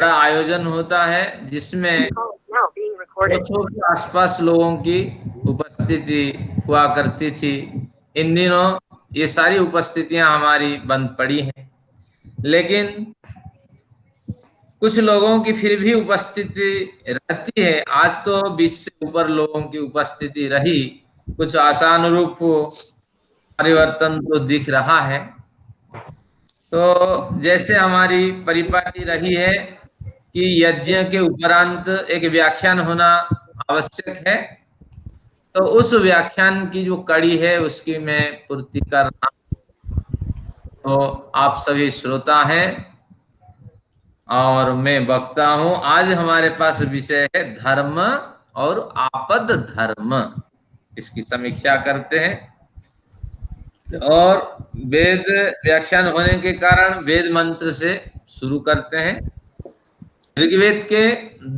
बड़ा आयोजन होता है जिसमें 200 के आसपास लोगों की उपस्थिति हुआ करती थी। इन दिनों ये सारी उपस्थितियां हमारी बंद पड़ी हैं, लेकिन कुछ लोगों की फिर भी उपस्थिति रहती है। आज तो 20 से ऊपर लोगों की उपस्थिति रही। कुछ आशानुरूप परिवर्तन तो दिख रहा है। तो जैसे हमारी परिपाटी रही है कि यज्ञ के उपरांत एक व्याख्यान होना आवश्यक है, तो उस व्याख्यान की जो कड़ी है उसकी मैं पूर्ति कर रहा हूं। तो आप सभी श्रोता हैं और मैं वक्ता हूं। आज हमारे पास विषय है धर्म और आपद धर्म। इसकी समीक्षा करते हैं। और वेद व्याख्यान होने के कारण वेद मंत्र से शुरू करते हैं। ऋग्वेद के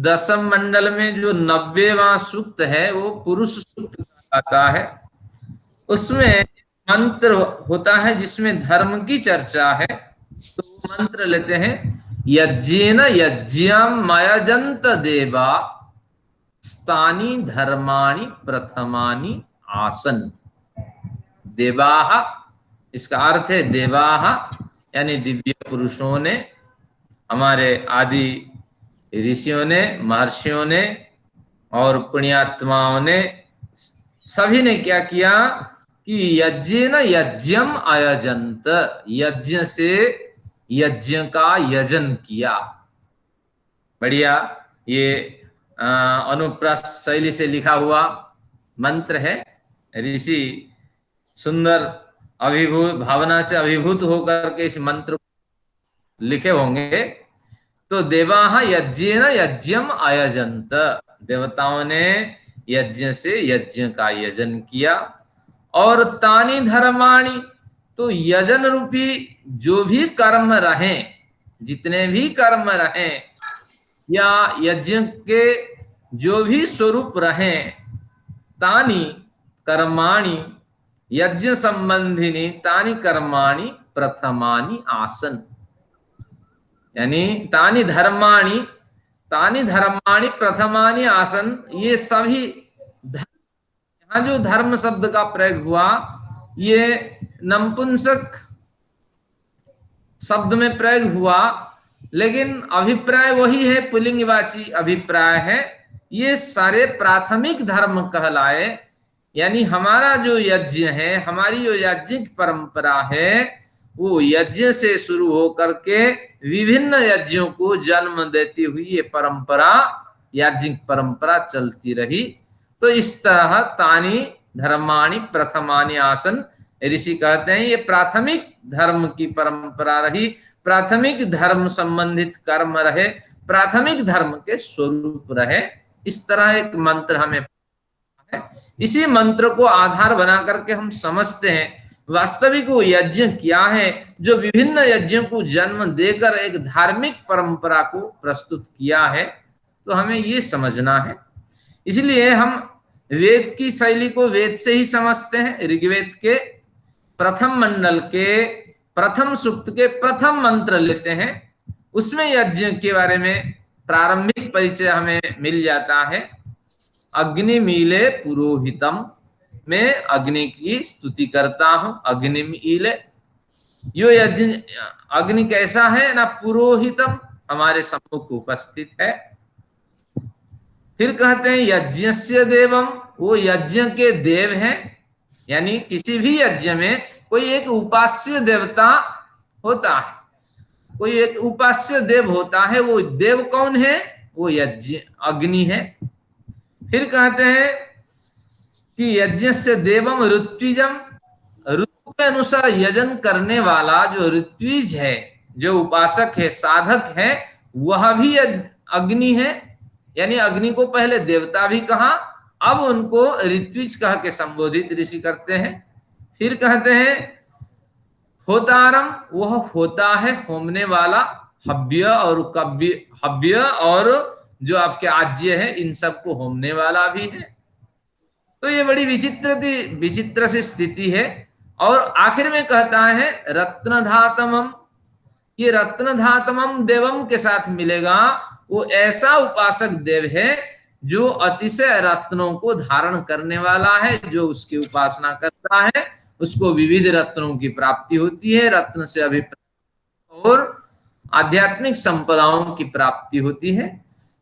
10वें मंडल में जो 90वां सूक्त है वो पुरुष सूक्त आता है। उसमें मंत्र होता है जिसमें धर्म की चर्चा है। तो मंत्र लेते हैं, यज्ञेन यज्ञम मयजंत देवा स्थानी धर्माणि प्रथमानि आसन। देवाह, इसका अर्थ है देवाह यानी दिव्य पुरुषों ने, हमारे आदि ऋषियों ने, महर्षियों ने और पुण्यात्माओं ने, सभी ने क्या किया कि यज्ञ न यज्ञम आयोजंत, यज्ञ से यज्ञ का यजन किया। बढ़िया, ये अनुप्रास शैली से लिखा हुआ मंत्र है। ऋषि सुंदर अभिभूत भावना से अभिभूत होकर के इस मंत्र लिखे होंगे। तो देवाः यज्ञेन यज्ञम आयजन्त, देवताओं ने यज्ञ से यज्ञ का यजन किया। और तानि धर्माणि, तो यजन रूपी जो भी कर्म रहे, जितने भी कर्म रहे या यज्ञ के जो भी स्वरूप रहे, तानि कर्माणि यज्ञ संबंधिनी तानि कर्माणि प्रथमानि आसन। यानी तानि धर्माणि प्रथमानि आसन, ये सभी यहाँ जो धर्म शब्द का प्रयोग हुआ ये नपुंसक शब्द में प्रयोग हुआ, लेकिन अभिप्राय वही है, पुल्लिंगवाची अभिप्राय है। ये सारे प्राथमिक धर्म कहलाए। यानी हमारा जो यज्ञ है, हमारी जो याज्ञिक परंपरा है, वो यज्ञ से शुरू होकर के विभिन्न यज्ञों को जन्म देती हुई ये परंपरा, याज्ञिक परंपरा चलती रही। तो इस तरह तानि धर्माणि प्रथमानि आसन, ऋषि कहते हैं ये प्राथमिक धर्म की परंपरा रही, प्राथमिक धर्म संबंधित कर्म रहे, प्राथमिक धर्म के स्वरूप रहे। इस तरह एक मंत्र हमें है। इसी मंत्र को आधार बना करके हम समझते हैं वास्तविक वो यज्ञ क्या है जो विभिन्न यज्ञों को जन्म देकर एक धार्मिक परंपरा को प्रस्तुत किया है। तो हमें ये समझना है। इसलिए हम वेद की शैली को वेद से ही समझते हैं। ऋग्वेद के प्रथम मंडल के प्रथम सूक्त के प्रथम मंत्र लेते हैं, उसमें यज्ञ के बारे में प्रारंभिक परिचय हमें मिल जाता है। अग्नि मीले पुरोहितम, मैं अग्नि की स्तुति करता हूं। अग्नि मीले, यो यज्ञ अग्नि कैसा है ना, पुरोहितम, हमारे सम्मुख उपस्थित है। फिर कहते हैं यज्ञस्य देवम, वो यज्ञ के देव हैं। यानी किसी भी यज्ञ में कोई एक उपास्य देवता होता है, कोई एक उपास्य देव होता है। वो देव कौन है? वो यज्ञ अग्नि है। फिर कहते हैं कि यज्ञ से देवम ऋत्विजम, ऋतु के अनुसार यजन करने वाला जो ऋत्विज है, जो उपासक है, साधक है, वह भी अग्नि है। यानी अग्नि को पहले देवता भी कहा, अब उनको ऋत्विज कह के संबोधित ऋषि करते हैं। फिर कहते हैं होतारम, वह होता है होमने वाला, हव्य और कव्य, हव्य और जो आपके आज्य है, इन सबको होमने वाला भी है। तो ये बड़ी विचित्र सी स्थिति है। और आखिर में कहता है रत्नधातमम, कि रत्न धातमम देवम के साथ मिलेगा, वो ऐसा उपासक देव है जो अतिशय रत्नों को धारण करने वाला है। जो उसकी उपासना करता है उसको विविध रत्नों की प्राप्ति होती है, रत्न से अभिप्राय और आध्यात्मिक संपदाओं की प्राप्ति होती है।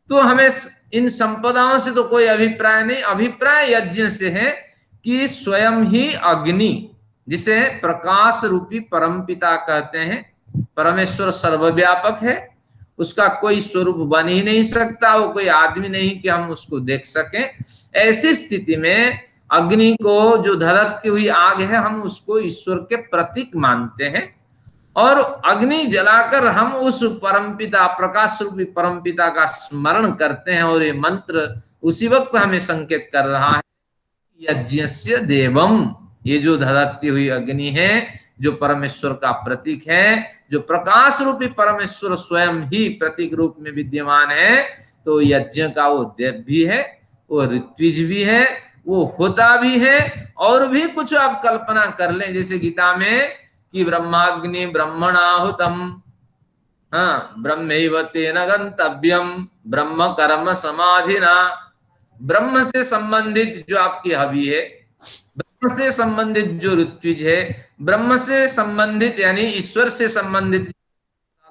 तो हमें इन संपदाओं से तो कोई अभिप्राय नहीं, अभिप्राय यज्ञ से है कि स्वयं ही अग्नि, जिसे प्रकाश रूपी परमपिता कहते हैं, परमेश्वर सर्वव्यापक है, उसका कोई स्वरूप बन ही नहीं सकता, वो कोई आदमी नहीं कि हम उसको देख सकें। ऐसी स्थिति में अग्नि को, जो धधकती हुई आग है, हम उसको ईश्वर के प्रतीक मानते हैं और अग्नि जलाकर हम उस परमपिता, प्रकाश रूपी परमपिता का स्मरण करते हैं। और ये मंत्र उसी वक्त हमें संकेत कर रहा है यज्ञस्य देवम, ये जो धधकती हुई अग्नि है, जो परमेश्वर का प्रतीक है, जो प्रकाश रूपी परमेश्वर स्वयं ही प्रतीक रूप में विद्यमान है, तो यज्ञ का वो देव भी है, वो ऋत्विज भी है, वो होता भी है। और भी कुछ आप कल्पना कर लें, जैसे गीता में कि ब्रह्माग्नि ब्रह्मणाहुतम, हाँ, ब्रह्मैव तेन गंतव्यम ब्रह्म कर्म समाधिना, ब्रह्म से संबंधित जो आपकी हवि है, ब्रह्म से संबंधित जो ऋत्विज है, ब्रह्म से संबंधित यानी ईश्वर से संबंधित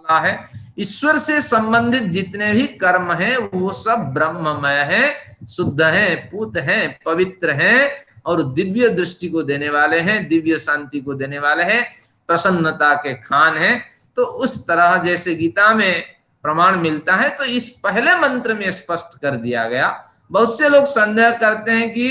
है, ईश्वर से संबंधित जितने भी कर्म हैं वो सब ब्रह्ममय है, शुद्ध है, पूत है, पवित्र है और दिव्य दृष्टि को देने वाले हैं, दिव्य शांति को देने वाले हैं, प्रसन्नता के खान है। तो उस तरह जैसे गीता में प्रमाण मिलता है, तो इस पहले मंत्र में स्पष्ट कर दिया गया। बहुत से लोग संदेह करते हैं कि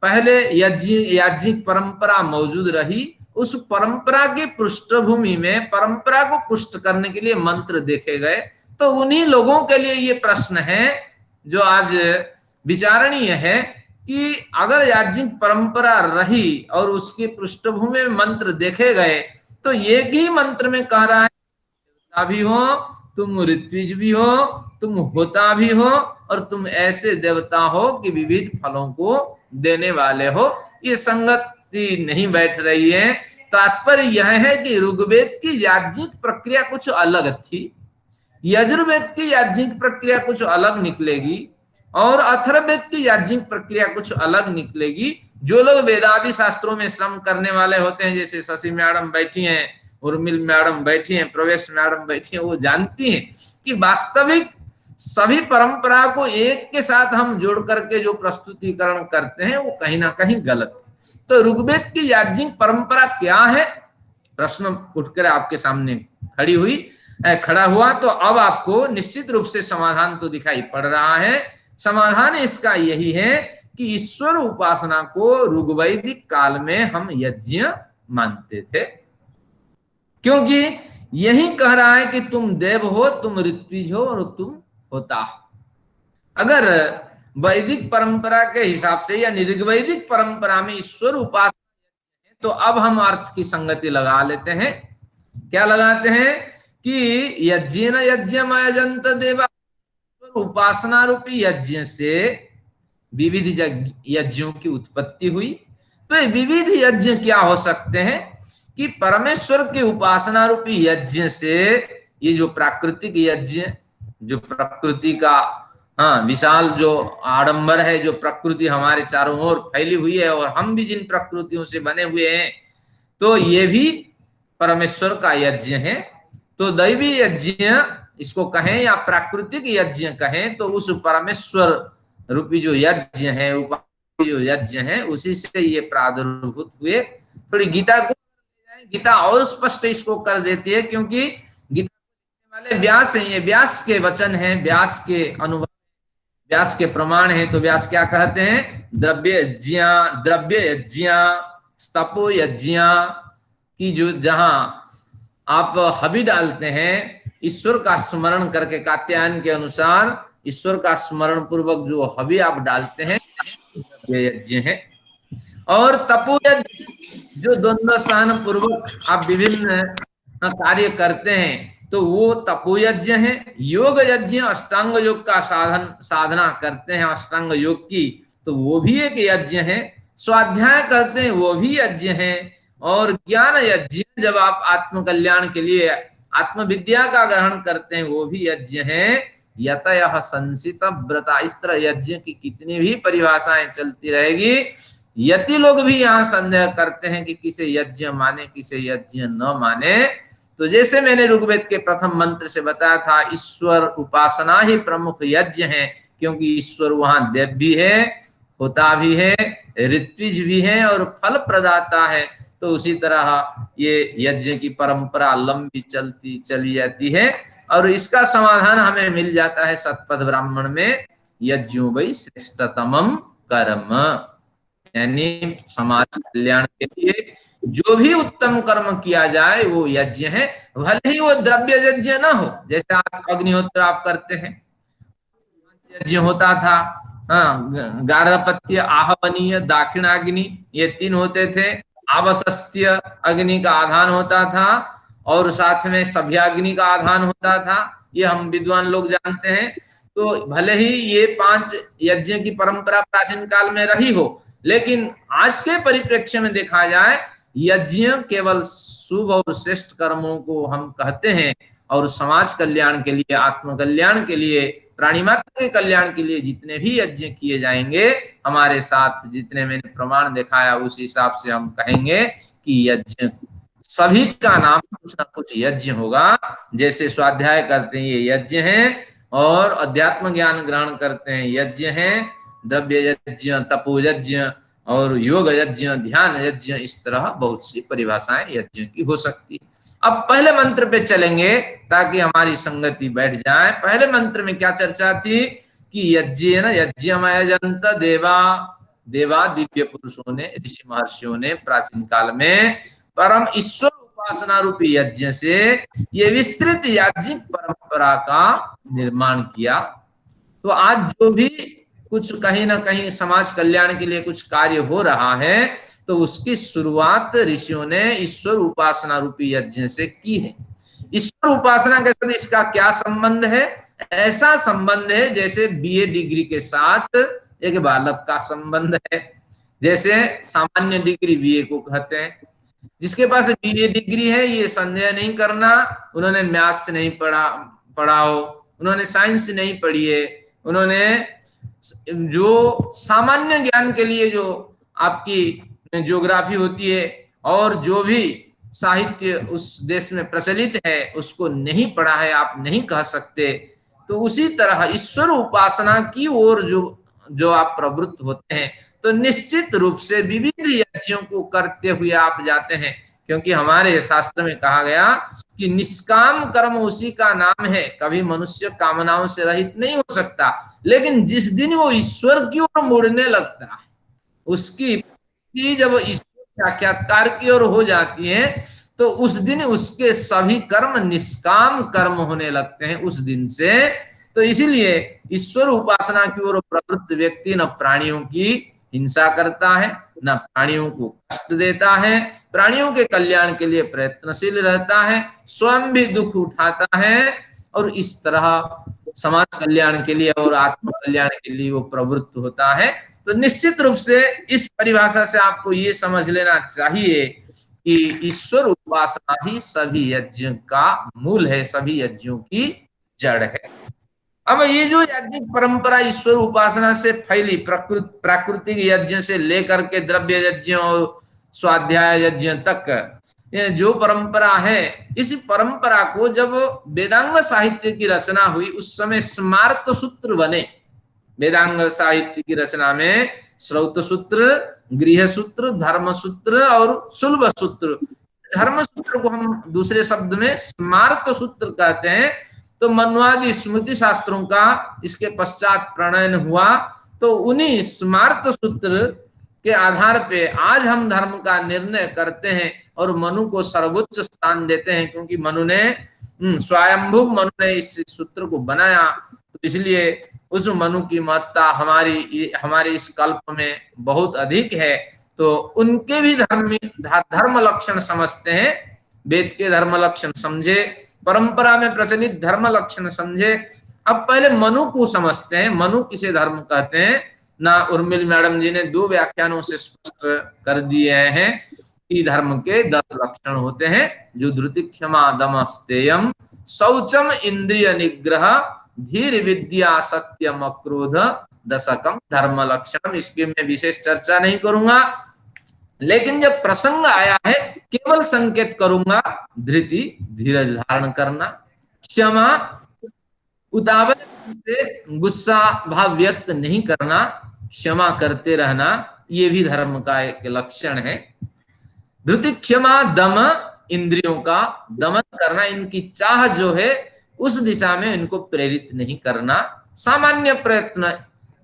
पहले याज्ञिक परंपरा मौजूद रही, उस परंपरा की पृष्ठभूमि में परंपरा को पुष्ट करने के लिए मंत्र देखे गए। तो उन्हीं लोगों के लिए ये प्रश्न है जो आज विचारणीय है कि अगर याज्ञिक परंपरा रही और उसकी पृष्ठभूमि में मंत्र देखे गए, तो एक ही मंत्र में कह रहा है देवता भी हो, तुम ऋत्विज भी हो, तुम होता भी हो और तुम ऐसे देवता हो कि विविध फलों को देने वाले हो। ये संगति नहीं बैठ रही है। तात्पर्य यह है कि ऋग्वेद की याज्ञिक प्रक्रिया कुछ अलग थी, यजुर्वेद की याज्ञिक प्रक्रिया कुछ अलग निकलेगी और अथर्ववेद की याज्ञिक प्रक्रिया कुछ अलग निकलेगी। जो लोग वेदादि शास्त्रों में श्रम करने वाले होते हैं, जैसे शशि मैडम बैठी हैं, उर्मिल मैडम बैठी हैं, प्रवेश मैडम बैठी हैं, वो जानती हैं कि वास्तविक सभी परंपरा को एक के साथ हम जोड़ करके जो प्रस्तुतिकरण करते हैं वो कहीं ना कहीं गलत है। तो ऋग्वेद की याज्ञिक परंपरा क्या है, प्रश्न उठकर आपके सामने खड़ा हुआ, तो अब आपको निश्चित रूप से समाधान तो दिखाई पड़ रहा है। समाधान इसका यही है कि ईश्वर उपासना को ऋग्वैदिक काल में हम यज्ञ मानते थे, क्योंकि यही कह रहा है कि तुम देव हो, तुम ऋत्विज हो और तुम होता हो। अगर वैदिक परंपरा के हिसाब से या ऋग्वैदिक परंपरा में ईश्वर उपासना है, तो अब हम अर्थ की संगति लगा लेते हैं। क्या लगाते हैं कि यज्ञेन यज्ञम यजन्त देवा, उपासना रूपी यज्ञ से विविध यज्ञों की उत्पत्ति हुई। तो ये विविध यज्ञ क्या हो सकते हैं कि परमेश्वर की उपासना रूपी यज्ञ से ये जो प्राकृतिक यज्ञ, जो प्रकृति का विशाल जो आडंबर है, जो प्रकृति हमारे चारों ओर फैली हुई है और हम भी जिन प्रकृतियों से बने हुए हैं, तो ये भी परमेश्वर का यज्ञ है। तो दैवी यज्ञ इसको कहें या प्राकृतिक यज्ञ कहें, तो उस परमेश्वर रूपी जो यज्ञ है, जो यज्ञ है, उसी से ये प्रादुर्भूत हुए। थोड़ी गीता और स्पष्ट इसको कर देती है, क्योंकि गीता वाले व्यास हैं, ये व्यास के वचन हैं, व्यास के अनुभव, व्यास के प्रमाण हैं। तो व्यास क्या कहते हैं, द्रव्य यज्ञ स्तपो यज्ञ की जो जहां आप हवि डालते हैं ईश्वर का स्मरण करके, कात्यायन के अनुसार ईश्वर का स्मरण पूर्वक जो हवि आप डालते हैं यज्ञ है। और तपो यज्ञ जो द्वंद्व सहन पूर्वक आप विभिन्न कार्य करते हैं, तो वो तपो यज्ञ है। योग यज्ञ अष्टांग योग का साधना करते हैं अष्टांग योग की, तो वो भी एक यज्ञ है। स्वाध्याय करते हैं, वो भी यज्ञ है। और ज्ञान यज्ञ, जब आप आत्म कल्याण के लिए आत्मविद्या का ग्रहण करते हैं वो भी यज्ञ हैं। यतयः संसित व्रता, इस तरह यज्ञ की कितनी भी परिभाषाएं चलती रहेगी, यति लोग भी यहाँ संदेह करते हैं कि किसे यज्ञ माने किसे यज्ञ न माने। तो जैसे मैंने ऋग्वेद के प्रथम मंत्र से बताया था, ईश्वर उपासना ही प्रमुख यज्ञ है, क्योंकि ईश्वर वहां देव भी है, होता भी है, ऋत्विज भी है और फल प्रदाता है। तो उसी तरह ये यज्ञ की परंपरा लंबी चलती चली जाती है और इसका समाधान हमें मिल जाता है शतपथ ब्राह्मण में, यज्ञो वै श्रेष्ठतमम कर्म, यानी समाज कल्याण के लिए जो भी उत्तम कर्म किया जाए वो यज्ञ है, भले ही वो द्रव्य यज्ञ ना हो। जैसे आप अग्निहोत्र आप करते हैं, यज्ञ होता था, हाँ, गार्हपत्य, आहवनीय, दाक्षिणाग्नि, ये तीन होते थे। आवसस्त्य अग्नि का आधान होता था और साथ में सभ्याग्नि का आधान होता था, ये हम विद्वान लोग जानते हैं। तो भले ही ये 5 यज्ञ की परंपरा प्राचीन काल में रही हो, लेकिन आज के परिप्रेक्ष्य में देखा जाए यज्ञ केवल शुभ और श्रेष्ठ कर्मों को हम कहते हैं, और समाज कल्याण के लिए, आत्म कल्याण के लिए, प्राणी मात्र के कल्याण के लिए जितने भी यज्ञ किए जाएंगे, हमारे साथ जितने मैंने प्रमाण दिखाया उस हिसाब से हम कहेंगे कि यज्ञ सभी का नाम कुछ ना कुछ यज्ञ होगा। जैसे स्वाध्याय करते हैं ये यज्ञ है, और अध्यात्म ज्ञान ग्रहण करते हैं यज्ञ है, द्रव्य यज्ञ, तपो यज्ञ और योग यज्ञ, ध्यान यज्ञ, इस तरह बहुत सी परिभाषाएं यज्ञ की हो सकती है। अब पहले मंत्र पे चलेंगे ताकि हमारी संगति बैठ जाए। पहले मंत्र में क्या चर्चा थी कि यज्ञेन यज्ञमयजन्त देवा, देवा दिव्य पुरुषों ने, ऋषि महर्षियों ने प्राचीन काल में परम ईश्वर उपासना रूपी यज्ञ से ये विस्तृत याज्ञिक परंपरा का निर्माण किया। तो आज जो भी कुछ कहीं ना कहीं समाज कल्याण के लिए कुछ कार्य हो रहा है, तो उसकी शुरुआत ऋषियों ने ईश्वर उपासना रूपी यज्ञ से की है। ईश्वर उपासना के साथ इसका क्या संबंध है? ऐसा संबंध है जैसे बीए डिग्री के साथ एक बालक का संबंध है। जैसे सामान्य डिग्री बीए को कहते हैं, जिसके पास बीए डिग्री है ये संदेह नहीं करना उन्होंने मैथ्स नहीं पढ़ा हो, उन्होंने साइंस नहीं पढ़ी है, उन्होंने जो सामान्य ज्ञान के लिए जो आपकी ज्योग्राफी होती है और जो भी साहित्य उस देश में प्रचलित है उसको नहीं पढ़ा है, आप नहीं कह सकते। तो उसी तरह ईश्वर उपासना की ओर जो आप प्रवृत्त होते हैं, तो निश्चित रूप से विविध यज्ञों को करते हुए आप जाते हैं, क्योंकि हमारे शास्त्र में कहा गया कि निष्काम कर्म उसी का नाम है। कभी मनुष्य कामनाओं से रहित नहीं हो सकता, लेकिन जिस दिन वो ईश्वर की ओर मुड़ने लगता है, उसकी जब ईश्वर साक्षात्कार की ओर हो जाती है, तो उस दिन उसके सभी कर्म निष्काम कर्म होने लगते हैं उस दिन से। तो इसीलिए ईश्वर उपासना की ओर प्रवृत्त व्यक्ति न प्राणियों की हिंसा करता है, न प्राणियों को कष्ट देता है, प्राणियों के कल्याण के लिए प्रयत्नशील रहता है, स्वयं भी दुख उठाता है, और इस तरह समाज कल्याण के लिए और आत्म कल्याण के लिए वो प्रवृत्त होता है। तो निश्चित रूप से इस परिभाषा से आपको ये समझ लेना चाहिए कि ईश्वर उपासना ही सभी यज्ञ का मूल है, सभी यज्ञों की जड़ है। अब ये जो यज्ञिक परंपरा ईश्वर उपासना से फैली, प्राकृतिक यज्ञ से लेकर के द्रव्य यज्ञ और स्वाध्याय यज्ञ तक, ये जो परंपरा है, इस परंपरा को जब वेदांग साहित्य की रचना हुई उस समय स्मार्त सूत्र बने। वेदांग साहित्य की रचना में श्रौत सूत्र, गृह सूत्र, धर्म सूत्र और सुलभ सूत्र, धर्म सूत्र को हम दूसरे शब्द में स्मार्त सूत्र कहते हैं। तो मन्वादि स्मृति शास्त्रों का इसके पश्चात प्रणयन हुआ। तो उन्हीं स्मार्त सूत्र के आधार पे आज हम धर्म का निर्णय करते हैं और मनु को सर्वोच्च स्थान देते हैं, क्योंकि मनु ने स्वयंभू मनु ने इस सूत्र को बनाया। तो इसलिए उस मनु की महत्ता हमारे इस कल्प में बहुत अधिक है। तो उनके भी धर्म लक्षण समझते हैं, वेद के धर्म लक्षण समझे, परंपरा में प्रचलित धर्म लक्षण समझे। अब पहले मनु को समझते हैं, मनु किसे धर्म कहते हैं ना। उर्मिल मैडम जी ने 2 व्याख्यानों से स्पष्ट कर दिए हैं ही धर्म के 10 लक्षण होते हैं, जो धृति क्षमा दम स्तेयम शौचम इंद्रिय निग्रह धीर विद्या सत्यम अक्रोध दशकम धर्म लक्षण। इसकी मैं विशेष चर्चा नहीं करूंगा, लेकिन जब प्रसंग आया है केवल संकेत करूंगा। धृति धीरज धारण करना, क्षमा उतावल से गुस्सा भाव व्यक्त नहीं करना, क्षमा करते रहना, ये भी धर्म का एक लक्षण है। धृति क्षमा दम इंद्रियों का दमन करना, इनकी चाह जो है उस दिशा में इनको प्रेरित नहीं करना। सामान्य प्रयत्न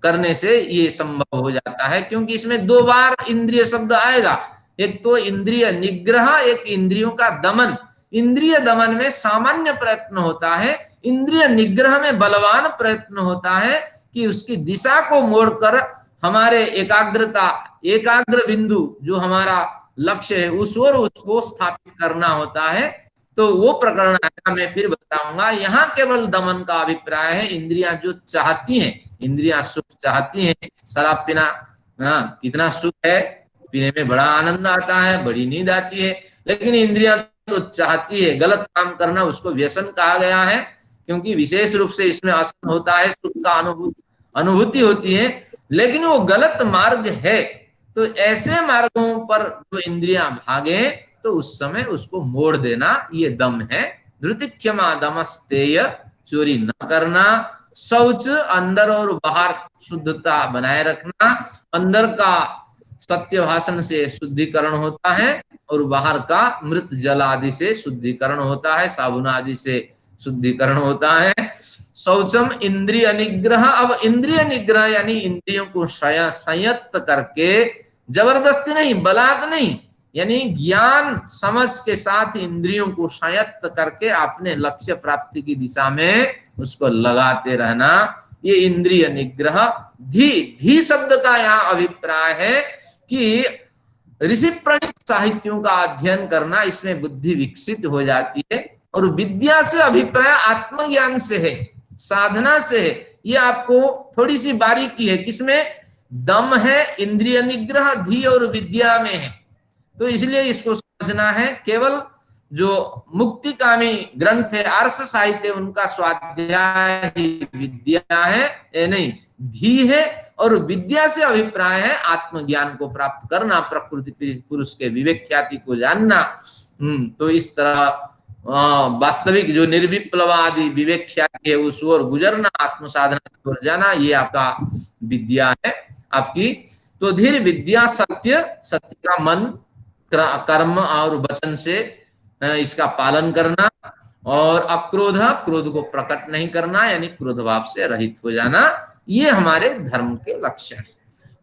करने से ये संभव हो जाता है, क्योंकि इसमें 2 बार इंद्रिय शब्द आएगा। एक तो इंद्रिय निग्रह, एक इंद्रियों का दमन। इंद्रिय दमन में सामान्य प्रयत्न होता है, इंद्रिय निग्रह में बलवान प्रयत्न होता है कि उसकी दिशा को मोड़कर हमारे एकाग्र बिंदु जो हमारा लक्ष्य है उस ओर उसको स्थापित करना होता है। तो वो प्रकरण आएगा, मैं फिर बताऊंगा। यहाँ केवल दमन का अभिप्राय है। इंद्रियां जो चाहती हैं, इंद्रियां सुख चाहती हैं, शराब पीना, हाँ कितना सुख है, पीने में बड़ा आनंद आता है, बड़ी नींद आती है, लेकिन इंद्रियां तो चाहती है। गलत काम करना उसको व्यसन कहा गया है, क्योंकि विशेष रूप से इसमें आसन होता है, सुख का अनुभूति होती है, लेकिन वो गलत मार्ग है। तो ऐसे मार्गों पर जो इंद्रियां भागे तो उस समय उसको मोड़ देना, ये दम है। धृति क्षमा दमस्तेय, चोरी न करना, शौच अंदर और बाहर शुद्धता बनाए रखना। अंदर का सत्य भाषण से शुद्धिकरण होता है और बाहर का मृत जल आदि से शुद्धिकरण होता है, साबुन आदि से शुद्धिकरण होता है। शौचम इंद्रिय निग्रह। अब इंद्रिय निग्रह यानी इंद्रियों को संयत करके, जबरदस्ती नहीं, बलात् नहीं, यानी ज्ञान समझ के साथ इंद्रियों को संयत करके अपने लक्ष्य प्राप्ति की दिशा में उसको लगाते रहना, ये इंद्रिय निग्रह। धी शब्द का यहाँ अभिप्राय है कि ऋषि प्रणीत साहित्यों का अध्ययन करना, इसमें बुद्धि विकसित हो जाती है। और विद्या से अभिप्राय आत्मज्ञान से है, साधना से है। ये आपको थोड़ी सी बारीकी है, किसमें दम है, इंद्रिय निग्रह, धी और विद्या में है। तो इसलिए इसको समझना है। केवल जो मुक्तिकामी ग्रंथ है, आर्ष साहित्य, उनका स्वाध्याय ही विद्या है, नहीं, धी है। और विद्या से अभिप्राय है आत्मज्ञान को प्राप्त करना, प्रकृति पुरुष के विवेक ख्याति को जानना। तो इस तरह वास्तविक जो निर्विप्लवादी विवेक ख्याति है उस ओर गुजरना, आत्म साधना की ओर जाना, ये आपका विद्या है आपकी। तो धीर विद्या सत्य, सत्य का मन कर्म और वचन से इसका पालन करना, और अक्रोध, क्रोध को प्रकट नहीं करना, यानी क्रोध भाव से रहित हो जाना, ये हमारे धर्म के लक्षण है।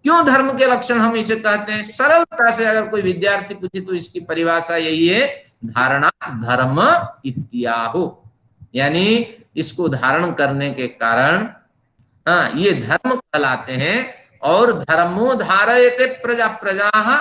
क्यों धर्म के लक्षण हम इसे कहते हैं? सरलता से अगर कोई विद्यार्थी पूछे तो इसकी परिभाषा यही है, धारणा धर्म इत्याहु, यानी इसको धारण करने के कारण ये धर्म कहलाते हैं। और धर्मो धारयते प्रजा प्रजाः,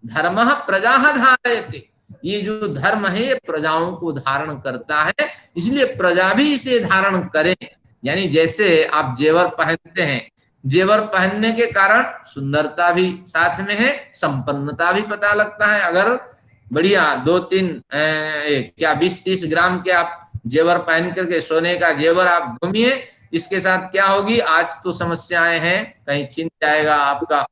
धर्मः प्रजाः धारयते, ये जो धर्म है ये प्रजाओं को धारण करता है, इसलिए प्रजा भी इसे धारण करें। यानी जैसे आप जेवर पहनते हैं, जेवर पहनने के कारण सुंदरता भी साथ में है, संपन्नता भी पता लगता है। अगर बढ़िया 2-3 क्या 20-30 ग्राम के आप जेवर पहन करके, सोने का जेवर आप घूमिए, इसके साथ क्या होगी? आज तो समस्याएं हैं, कहीं छिन जाएगा आपका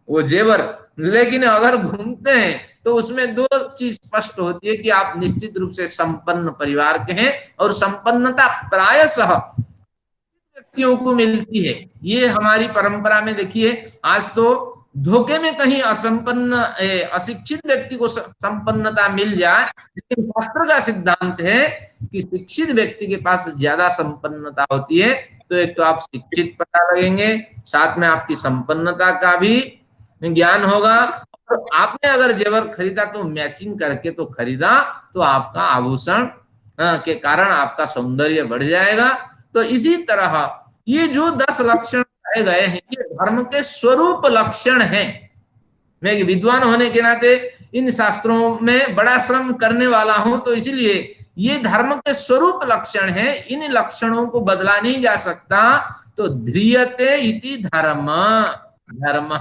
वो जेवर, लेकिन अगर घूमते हैं तो उसमें 2 चीज स्पष्ट होती है कि आप निश्चित रूप से संपन्न परिवार के हैं, और संपन्नता प्रायशः व्यक्तियों को मिलती है। ये हमारी परंपरा में देखिए, आज तो धोखे में कहीं असंपन्न अशिक्षित व्यक्ति को संपन्नता मिल जाए, लेकिन शास्त्र का सिद्धांत है कि शिक्षित व्यक्ति के पास ज्यादा संपन्नता होती है। तो एक तो आप शिक्षित पता लगेंगे, साथ में आपकी संपन्नता का भी ज्ञान होगा। और आपने अगर जेवर खरीदा तो मैचिंग करके तो खरीदा, तो आपका आभूषण के कारण आपका सौंदर्य बढ़ जाएगा। तो इसी तरह ये जो 10 लक्षण पाए गए हैं, ये धर्म के स्वरूप लक्षण हैं। मैं एक विद्वान होने के नाते इन शास्त्रों में बड़ा श्रम करने वाला हूं, तो इसलिए ये धर्म के स्वरूप लक्षण हैं, इन लक्षणों को बदला नहीं जा सकता। तो ध्रियते इति धर्म, धर्म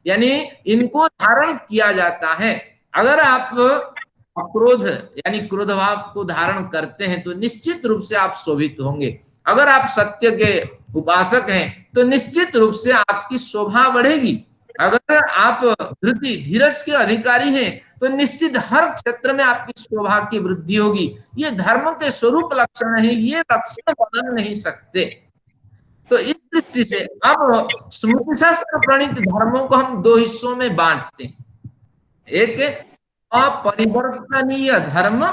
यानी इनको धारण किया जाता है। अगर आप अक्रोध यानी क्रोध भाव को धारण करते हैं तो निश्चित रूप से आप शोभित होंगे। अगर आप सत्य के उपासक हैं तो निश्चित रूप से आपकी शोभा बढ़ेगी। अगर आप धृति धीरज के अधिकारी हैं तो निश्चित हर क्षेत्र में आपकी शोभा की वृद्धि होगी। ये धर्म के स्वरूप लक्षण है, ये लक्षण बदल नहीं सकते। तो इस दृष्टि से अब स्मृति शास्त्र प्रणीत धर्मों को हम दो हिस्सों में बांटते हैं, एक अपरिवर्तनीय धर्म,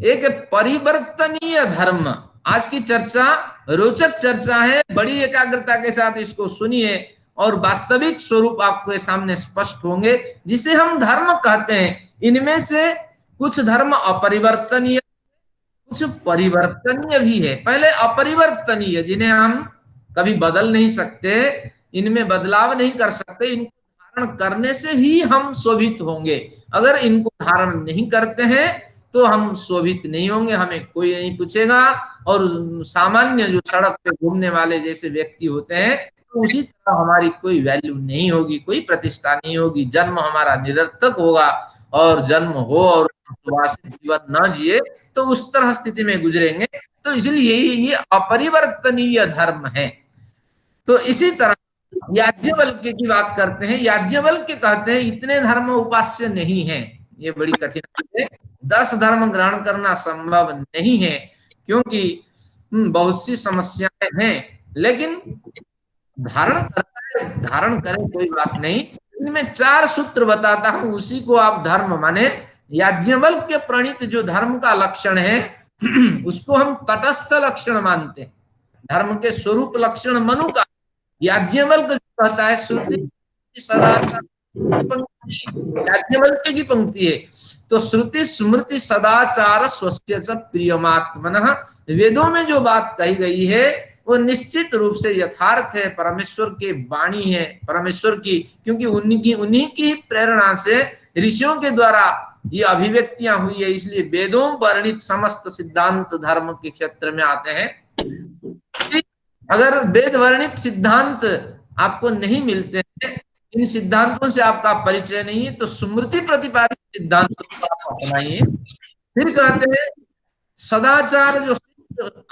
एक परिवर्तनीय धर्म। आज की चर्चा रोचक चर्चा है, बड़ी एकाग्रता के साथ इसको सुनिए और वास्तविक स्वरूप आपके सामने स्पष्ट होंगे जिसे हम धर्म कहते हैं। इनमें से कुछ धर्म अपरिवर्तनीय, कुछ परिवर्तनीय भी है। पहले अपरिवर्तनीय, जिन्हें हम कभी बदल नहीं सकते, इनमें बदलाव नहीं कर सकते, इनको धारण करने से ही हम शोभित होंगे। अगर इनको धारण नहीं करते हैं तो हम शोभित नहीं होंगे, हमें कोई नहीं पूछेगा। और सामान्य जो सड़क पे घूमने वाले जैसे व्यक्ति होते हैं तो उसी तरह हमारी कोई वैल्यू नहीं होगी, कोई प्रतिष्ठा नहीं होगी, जन्म हमारा निरर्थक होगा। और जन्म हो और सुवासित जीवन न जिए तो उस तरह स्थिति में गुजरेंगे। तो इसलिए ये अपरिवर्तनीय धर्म है। तो इसी तरह याज्ञवल्क्य की बात करते हैं। याज्ञवल्क्य कहते हैं इतने धर्म उपास्य नहीं है, ये बड़ी कठिनाई है, 10 धर्म ग्रहण करना संभव नहीं है क्योंकि बहुत सी समस्याएं हैं। लेकिन धारण करता है, धारण करें कोई बात नहीं। इनमें 4 सूत्र बताता हूं, उसी को आप धर्म माने। याज्ञवल्क्य प्रणीत जो धर्म का लक्षण है उसको हम तटस्थ लक्षण मानते हैं। धर्म के स्वरूप लक्षण मनु का, याज्ञवल्क्य कहता है श्रुति सदाचार, याज्ञवल्क्य की पंक्ति है। तो श्रुति स्मृति सदाचार स्वस्य च प्रियमात्मनः, वेदों में जो बात कही गई है वो निश्चित रूप से यथार्थ है, परमेश्वर की वाणी है, परमेश्वर की, क्योंकि उन्हीं की प्रेरणा से ऋषियों के द्वारा ये अभिव्यक्तियां हुई है। इसलिए वेदों वर्णित समस्त सिद्धांत धर्म के क्षेत्र में आते हैं। अगर वेद वर्णित सिद्धांत आपको नहीं मिलते हैं, इन सिद्धांतों से आपका परिचय नहीं है, तो स्मृति प्रतिपादित सिद्धांतों को आप अपनाइए। फिर कहते हैं सदाचार, जो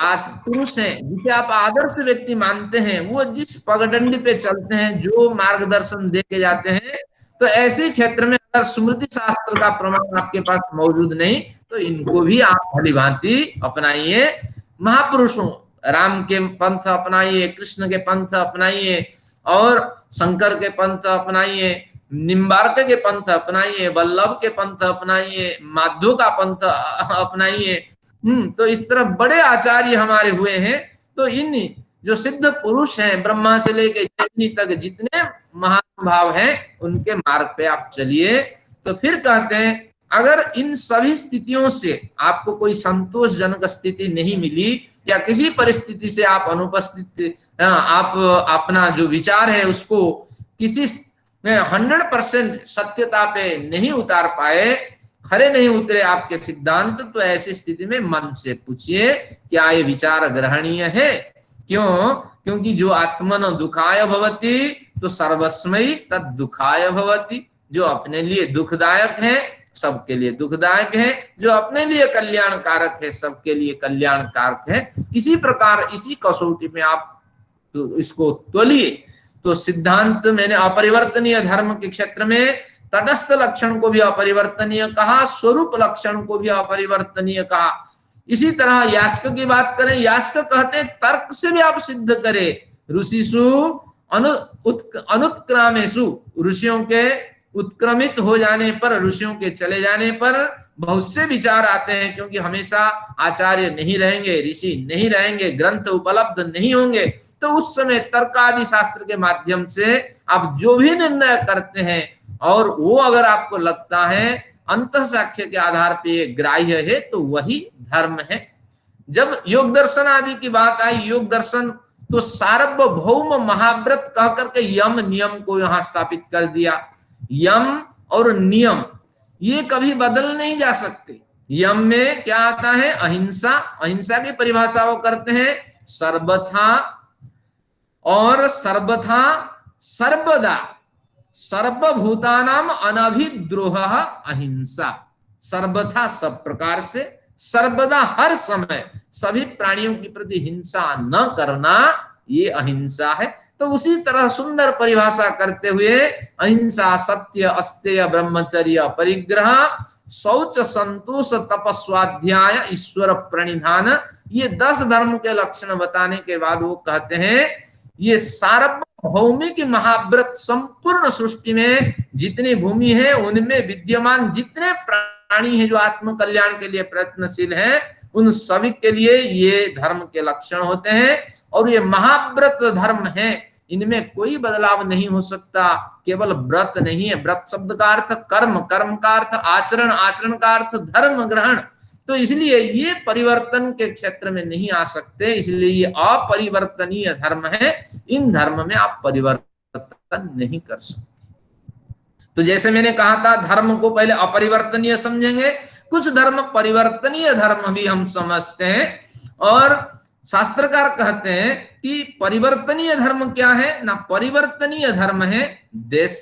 आज पुरुष हैं जिसे आप आदर्श व्यक्ति मानते हैं, वो जिस पगडंडी पे चलते हैं, जो मार्गदर्शन दे के जाते हैं, तो ऐसे क्षेत्र में अगर स्मृति शास्त्र का प्रमाण आपके पास मौजूद नहीं तो इनको भी आप भलीभांति अपनाइए। महापुरुषों, राम के पंथ अपनाइए, कृष्ण के पंथ अपनाइए, और शंकर के पंथ अपनाइए, निम्बार्क के पंथ अपनाइए, वल्लभ के पंथ अपनाइए, माधव का पंथ अपनाइए। तो इस तरह बड़े आचार्य हमारे हुए हैं। तो इन जो सिद्ध पुरुष हैं, ब्रह्मा से लेकर जैनी तक जितने महानुभाव हैं, उनके मार्ग पे आप चलिए। तो फिर कहते हैं अगर इन सभी स्थितियों से आपको कोई संतोषजनक स्थिति नहीं मिली या किसी परिस्थिति से आप अनुपस्थित, आप अपना जो विचार है उसको किसी 100% सत्यता पे नहीं उतार पाए, खरे नहीं उतरे आपके सिद्धांत, तो ऐसी स्थिति में मन से पूछिए क्या ये विचार ग्रहणीय है। क्यों? क्योंकि जो आत्मन दुखाय भवति तो सर्वस्मयी तद दुखाय भवति। जो अपने लिए दुखदायक है सबके लिए दुखदायक है, जो अपने लिए कल्याणकारक है सबके लिए कल्याणकारक है। इसी प्रकार इसी कसौटी में आप तो इसको तोलिए। तो सिद्धांत मैंने अपरिवर्तनीय धर्म के क्षेत्र में तटस्थ लक्षण को भी अपरिवर्तनीय कहा, स्वरूप लक्षण को भी अपरिवर्तनीय कहा। इसी तरह यास्क की बात करें, यास्क कहते हैं तर्क से भी आप सिद्ध करें। ऋषिषु अनुत्क्रामेषु, ऋषियों के उत्क्रमित हो जाने पर, ऋषियों के चले जाने पर बहुत से विचार आते हैं, क्योंकि हमेशा आचार्य नहीं रहेंगे, ऋषि नहीं रहेंगे, ग्रंथ उपलब्ध नहीं होंगे। तो उस समय तर्क आदि शास्त्र के माध्यम से आप जो भी निर्णय करते हैं और वो अगर आपको लगता है अंतः साक्ष्य के आधार पे ग्राह्य है तो वही धर्म है। जब योग दर्शन आदि की बात आई, योग दर्शन तो सार्वभौम महाव्रत कह करके यम नियम को यहाँ स्थापित कर दिया। यम और नियम ये कभी बदल नहीं जा सकते। यम में क्या आता है? अहिंसा। अहिंसा की परिभाषा वो करते हैं सर्वथा और सर्वथा सर्वदा। सर्वभूतानाम अनभिद्रोह अहिंसा, सर्वथा सब प्रकार से, सर्वदा हर समय सभी प्राणियों के प्रति हिंसा न करना, ये अहिंसा है। तो उसी तरह सुंदर परिभाषा करते हुए अहिंसा, सत्य, अस्तेय, ब्रह्मचर्य, परिग्रह, शौच, संतोष, तपस्वाध्याय, ईश्वर प्रणिधान, ये 10 धर्म के लक्षण बताने के बाद वो कहते हैं ये सार्वभौमिक महाव्रत, संपूर्ण सृष्टि में जितनी भूमि है उनमें विद्यमान जितने प्राणी हैं जो आत्म कल्याण के लिए प्रयत्नशील हैं, उन सभी के लिए ये धर्म के लक्षण होते हैं। और ये महाव्रत धर्म है, इनमें कोई बदलाव नहीं हो सकता। केवल व्रत नहीं है, व्रत शब्द का अर्थ कर्म, कर्म का अर्थ आचरण, आचरण का अर्थ धर्म ग्रहण। तो इसलिए ये परिवर्तन के क्षेत्र में नहीं आ सकते, इसलिए ये अपरिवर्तनीय धर्म है। इन धर्म में आप परिवर्तन नहीं कर सकते। तो जैसे मैंने कहा था, धर्म को पहले अपरिवर्तनीय समझेंगे, कुछ धर्म परिवर्तनीय धर्म भी हम समझते हैं। और शास्त्रकार कहते हैं कि परिवर्तनीय धर्म क्या है ना, परिवर्तनीय धर्म है देश,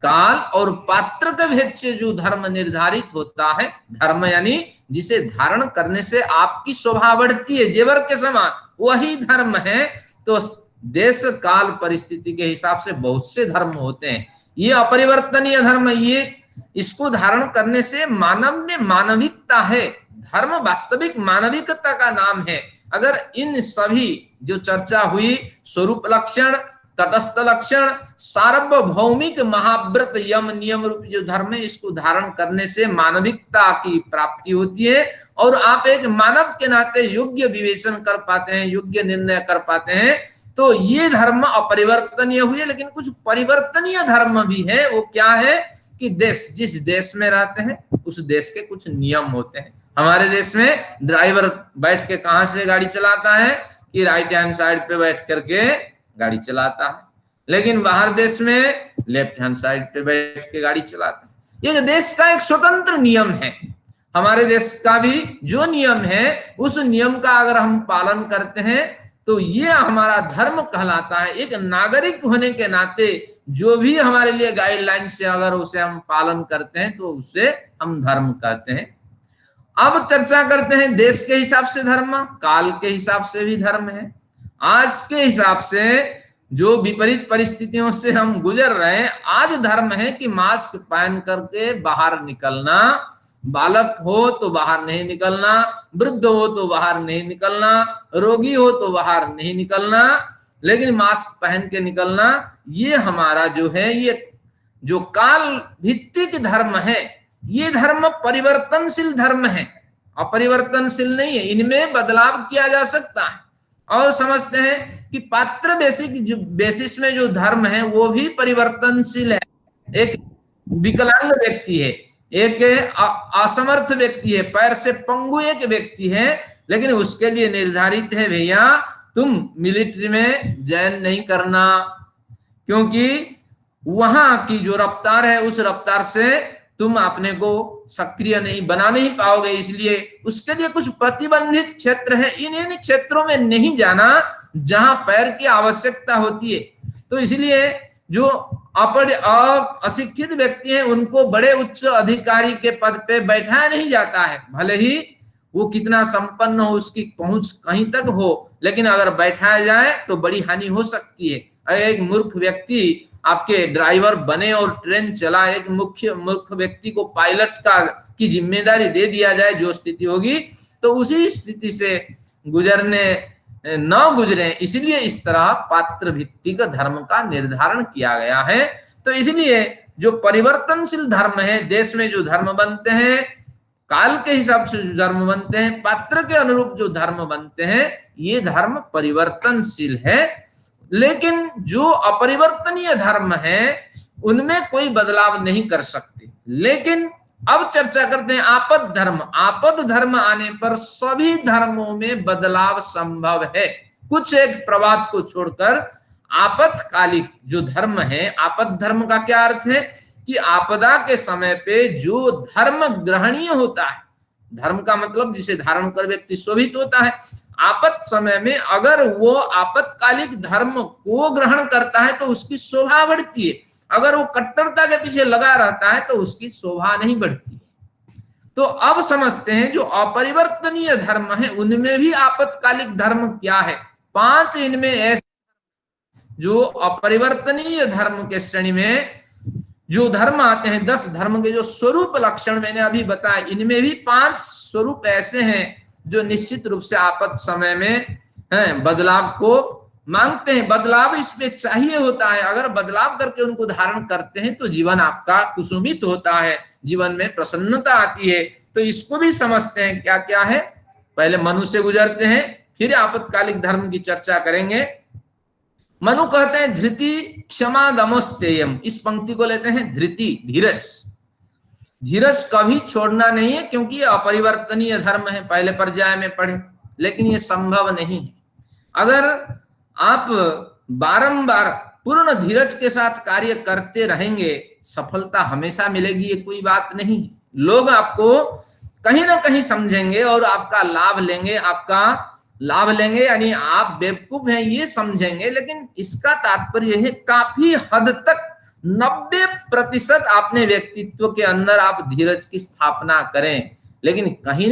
काल और पात्र के भेद से जो धर्म निर्धारित होता है। धर्म यानी जिसे धारण करने से आपकी शोभा बढ़ती है, जेवर के समान, वही धर्म है। तो देश, काल, परिस्थिति के हिसाब से बहुत से धर्म होते हैं। ये अपरिवर्तनीय धर्म, ये इसको धारण करने से मानव में मानविकता है। धर्म वास्तविक मानविकता का नाम है। अगर इन सभी जो चर्चा हुई, स्वरूप लक्षण, तटस्थ लक्षण, सार्वभौमिक महाव्रत यम नियम रूप जो धर्म है, इसको धारण करने से मानविकता की प्राप्ति होती है और आप एक मानव के नाते योग्य विवेचन कर पाते हैं, योग्य निर्णय कर पाते हैं। तो ये धर्म अपरिवर्तनीय हुए। लेकिन कुछ परिवर्तनीय धर्म भी है। वो क्या है कि देश, जिस देश में रहते हैं उस देश के कुछ नियम होते हैं। हमारे देश में ड्राइवर बैठ के कहां से गाड़ी चलाता है कि राइट हैंड साइड पे बैठ करके गाड़ी चलाता है, लेकिन बाहर देश में लेफ्ट हैंड साइड पे बैठ के गाड़ी चलाता है। ये देश का एक स्वतंत्र नियम है। हमारे देश का भी जो नियम है, उस नियम का अगर हम पालन करते हैं तो ये हमारा धर्म कहलाता है। एक नागरिक होने के नाते जो भी हमारे लिए गाइडलाइन से अगर उसे हम पालन करते हैं तो उसे हम धर्म कहते हैं। अब चर्चा करते हैं देश के हिसाब से धर्म, काल के हिसाब से भी धर्म है। आज के हिसाब से जो विपरीत परिस्थितियों से हम गुजर रहे हैं, आज धर्म है कि मास्क पहन करके बाहर निकलना, बालक हो तो बाहर नहीं निकलना, वृद्ध हो तो बाहर नहीं निकलना, रोगी हो तो बाहर नहीं निकलना, लेकिन मास्क पहन के निकलना। ये हमारा जो है, ये जो काल भित्तिक धर्म है, ये धर्म परिवर्तनशील धर्म है, अपरिवर्तनशील नहीं है। इनमें बदलाव किया जा सकता है। और समझते हैं कि पात्र बेसिस में जो धर्म है वो भी परिवर्तनशील है। एक विकलांग व्यक्ति है, एक असमर्थ व्यक्ति है, पैर से पंगु एक व्यक्ति है, लेकिन उसके लिए निर्धारित है भैया तुम मिलिट्री में ज्वाइन नहीं करना, क्योंकि वहां की जो रफ्तार है उस रफ्तार से तुम अपने को सक्रिय नहीं बना नहीं पाओगे, इसलिए उसके लिए कुछ प्रतिबंधित क्षेत्र है। इन क्षेत्रों में नहीं जाना जहां पैर की आवश्यकता होती है। तो इसलिए जो अशिक्षित व्यक्ति हैं उनको बड़े उच्च अधिकारी के पद पे बैठाया नहीं जाता है, भले ही वो कितना संपन्न हो, उसकी पहुंच कहीं तक हो, लेकिन अगर बैठाया जाए तो बड़ी हानि हो सकती है। एक मूर्ख व्यक्ति आपके ड्राइवर बने और ट्रेन चला, एक मूर्ख व्यक्ति को पायलट की जिम्मेदारी दे दिया जाए, जो स्थिति होगी, तो उसी स्थिति से गुजरने न गुजरे, इसलिए इस तरह पात्र भित्तिक धर्म का निर्धारण किया गया है। तो इसलिए जो परिवर्तनशील धर्म है, देश में जो धर्म बनते हैं, काल के हिसाब से जो धर्म बनते हैं, पात्र के अनुरूप जो धर्म बनते हैं, ये धर्म परिवर्तनशील है। लेकिन जो अपरिवर्तनीय धर्म है उनमें कोई बदलाव नहीं कर सकते। लेकिन अब चर्चा करते हैं आपद धर्म। आपद धर्म आने पर सभी धर्मों में बदलाव संभव है, कुछ एक प्रवाद को छोड़कर। आपत्कालिक जो धर्म है, आपद धर्म का क्या अर्थ है कि आपदा के समय पे जो धर्म ग्रहणीय होता है, धर्म का मतलब जिसे धारण कर व्यक्ति शोभित होता है, आपत समय में अगर वो आपत्कालिक धर्म को ग्रहण करता है तो उसकी शोभा बढ़ती है। अगर वो कट्टरता के पीछे लगा रहता है तो उसकी शोभा नहीं बढ़ती। तो अब समझते हैं जो अपरिवर्तनीय धर्म है उनमें भी आपत्कालिक धर्म क्या है। 5 इनमें ऐसे जो अपरिवर्तनीय धर्म के श्रेणी में जो धर्म आते हैं, 10 धर्म के जो स्वरूप लक्षण मैंने अभी बताए, इनमें भी 5 स्वरूप ऐसे हैं जो निश्चित रूप से आपत समय में बदलाव को मांगते हैं। बदलाव इसमें चाहिए होता है। अगर बदलाव करके उनको धारण करते हैं तो जीवन आपका कुसुमित होता है, जीवन में प्रसन्नता आती है। तो इसको भी समझते हैं क्या क्या है। पहले मनु से गुजरते हैं, फिर आपत्कालिक धर्म की चर्चा करेंगे। मनु कहते हैं धृति क्षमा दमोस्तेयम। इस पंक्ति को लेते हैं धृति, धीरज। धीरज कभी छोड़ना नहीं है क्योंकि ये अपरिवर्तनीय धर्म है, पहले पर्याय में पढ़े। लेकिन ये संभव नहीं है। अगर आप बारंबार पूर्ण धीरज के साथ कार्य करते रहेंगे, सफलता हमेशा मिलेगी, ये कोई बात नहीं है। लोग आपको कहीं ना कहीं समझेंगे और आपका लाभ लेंगे, आपका लाभ लेंगे, यानी आप बेवकूफ हैं ये समझेंगे। लेकिन इसका तात्पर्य है काफी हद तक 90% अपने व्यक्तित्व के अंदर आप धीरज की स्थापना करें। लेकिन कहीं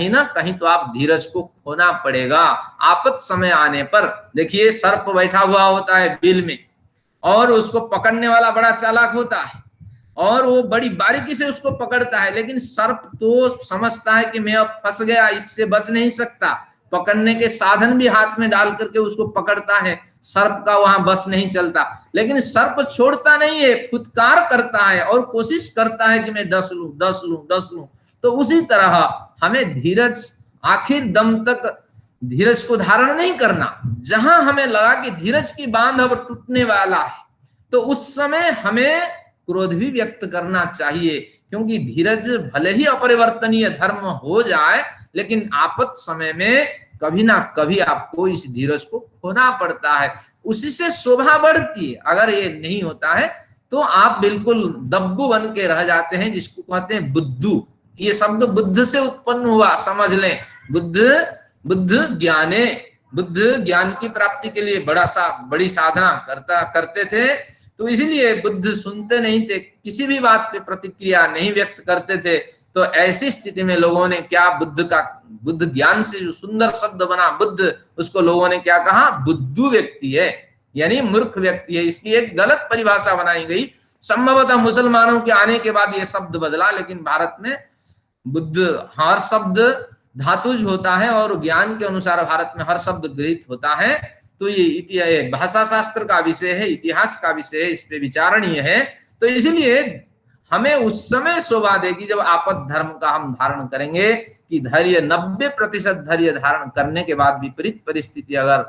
ना कहीं तो आप धीरज को खोना पड़ेगा। आपत समय आने पर देखिए, सर्प बैठा हुआ होता है बिल में और उसको पकड़ने वाला बड़ा चालाक होता है और वो बड़ी बारीकी से उसको पकड़ता है। लेकिन सर्प तो समझता है कि मैं अब फंस गया, इससे बच नहीं सकता। पकड़ने के साधन भी हाथ में डाल करके उसको पकड़ता है, सर्प का वहां बस नहीं चलता। लेकिन सर्प छोड़ता नहीं है, फुटकार करता है और कोशिश करता है कि मैं डस लूं। तो उसी तरह हमें धीरज, आखिर दम तक धीरज को धारण नहीं करना। जहां हमें लगा कि धीरज की बांध अब टूटने वाला है तो उस समय हमें क्रोध भी व्यक्त करना चाहिए, क्योंकि धीरज भले ही अपरिवर्तनीय धर्म हो जाए, लेकिन आपत समय में कभी ना कभी आपको इस धीरज को खोना पड़ता है, उसी से शोभा बढ़ती है। अगर ये नहीं होता है तो आप बिल्कुल दब्बू बन के रह जाते हैं, जिसको कहते हैं बुद्धू। ये शब्द बुद्ध से उत्पन्न हुआ, समझ लें। बुद्ध ज्ञान की प्राप्ति के लिए बड़ी साधना करते थे। तो इसीलिए बुद्ध सुनते नहीं थे, किसी भी बात पे प्रतिक्रिया नहीं व्यक्त करते थे। तो ऐसी स्थिति में लोगों ने क्या, बुद्ध ज्ञान से जो सुंदर शब्द बना बुद्ध, उसको लोगों ने क्या कहा, बुद्धू व्यक्ति है, यानी मूर्ख व्यक्ति है। इसकी एक गलत परिभाषा बनाई गई। संभवतः मुसलमानों के आने के बाद यह शब्द बदला, लेकिन भारत में बुद्ध हर शब्द धातुज होता है और ज्ञान के अनुसार भारत में हर शब्द गृहीत होता है। तो ये भाषा शास्त्र का विषय है, इतिहास का विषय है, इस पे विचारणीय है। तो इसलिए हमें उस समय शोभा देगी जब आपद धर्म का हम धारण करेंगे कि धैर्य, 90% धैर्य धारण करने के बाद विपरीत परिस्थिति अगर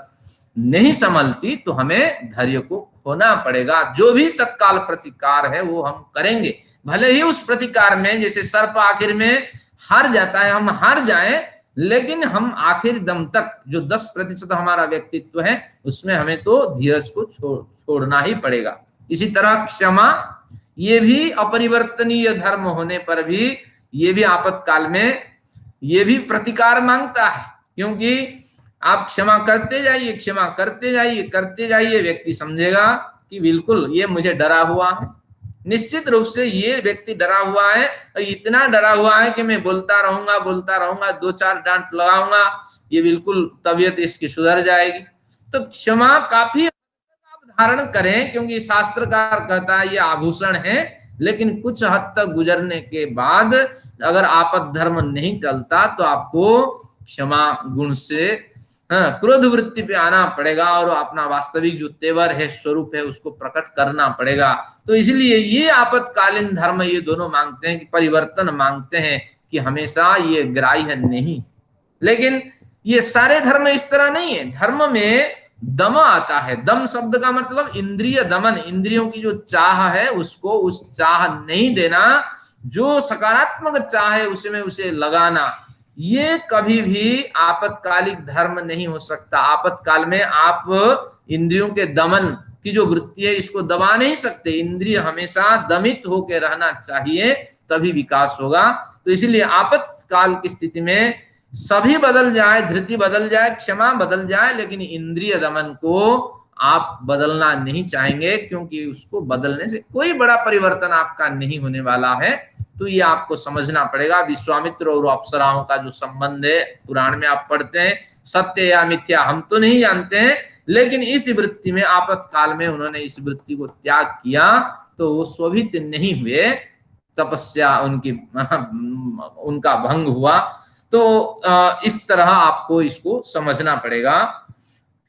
नहीं संभलती तो हमें धैर्य को खोना पड़ेगा। जो भी तत्काल प्रतिकार है वो हम करेंगे, भले ही उस प्रतिकार में जैसे सर्प आखिर में हार जाता है, हम हार जाएं, लेकिन हम आखिर दम तक जो 10% हमारा व्यक्तित्व है उसमें हमें तो धीरज को छोड़ना ही पड़ेगा। इसी तरह क्षमा, ये भी अपरिवर्तनीय धर्म होने पर भी ये भी आपातकाल में ये भी प्रतिकार मांगता है, क्योंकि आप क्षमा करते जाइए, व्यक्ति समझेगा कि बिल्कुल ये मुझे डरा हुआ है। निश्चित रूप से ये व्यक्ति डरा हुआ है, इतना डरा हुआ है कि मैं बोलता रहूंगा, 2-4 डांट लगाऊंगा, ये बिल्कुल तबीयत इसकी सुधर जाएगी। तो क्षमा काफी आप धारण करें, क्योंकि शास्त्रकार कहता है ये आभूषण है। लेकिन कुछ हद तक गुजरने के बाद अगर आपद धर्म नहीं टलता तो आपको क्षमा गुण से क्रोध वृत्ति पे आना पड़ेगा और अपना वास्तविक जो तेवर है, स्वरूप है, उसको प्रकट करना पड़ेगा। तो इसलिए ये आपत्कालीन धर्म ये दोनों मांगते हैं कि परिवर्तन मांगते हैं कि हमेशा ये ग्राह्य नहीं। लेकिन ये सारे धर्म इस तरह नहीं है। धर्म में दम आता है। दम शब्द का मतलब इंद्रिय दमन, इंद्रियों की जो चाह है उसको उस चाह नहीं देना, जो सकारात्मक चाह है उसमें उसे लगाना। ये कभी भी आपत्कालिक धर्म नहीं हो सकता। आपत्काल में आप इंद्रियों के दमन की जो वृत्ति है इसको दबा नहीं सकते। इंद्रिय हमेशा दमित होकर रहना चाहिए, तभी विकास होगा। तो इसलिए आपत्काल की स्थिति में सभी बदल जाए, धृति बदल जाए, क्षमा बदल जाए, लेकिन इंद्रिय दमन को आप बदलना नहीं चाहेंगे, क्योंकि उसको बदलने से कोई बड़ा परिवर्तन आपका नहीं होने वाला है। तो ये आपको समझना पड़ेगा। विश्वामित्र और अप्सराओं का जो संबंध है, पुराण में आप पढ़ते हैं, सत्य या मिथ्या हम तो नहीं जानते हैं, लेकिन इस वृत्ति में आपातकाल में उन्होंने इस वृत्ति को त्याग किया, तो वो शोभित नहीं हुए, तपस्या उनकी उनका भंग हुआ। तो इस तरह आपको इसको समझना पड़ेगा।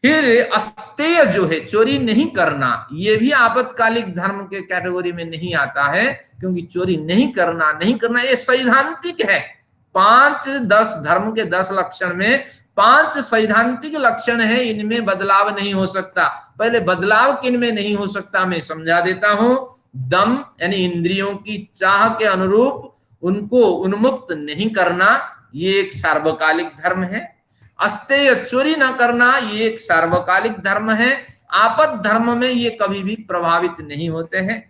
फिर अस्तेय जो है, चोरी नहीं करना, ये भी आपत्कालिक धर्म के कैटेगरी में नहीं आता है, क्योंकि चोरी नहीं करना ये सैद्धांतिक है। 5-10 धर्म के 10 लक्षण में 5 सैद्धांतिक लक्षण है, इनमें बदलाव नहीं हो सकता। पहले बदलाव किन में नहीं हो सकता मैं समझा देता हूं। दम यानी इंद्रियों की चाह के अनुरूप उनको उन्मुक्त नहीं करना, ये एक सार्वकालिक धर्म है। अस्तेय चोरी न करना, ये एक सार्वकालिक धर्म है। आपद धर्म में ये कभी भी प्रभावित नहीं होते हैं।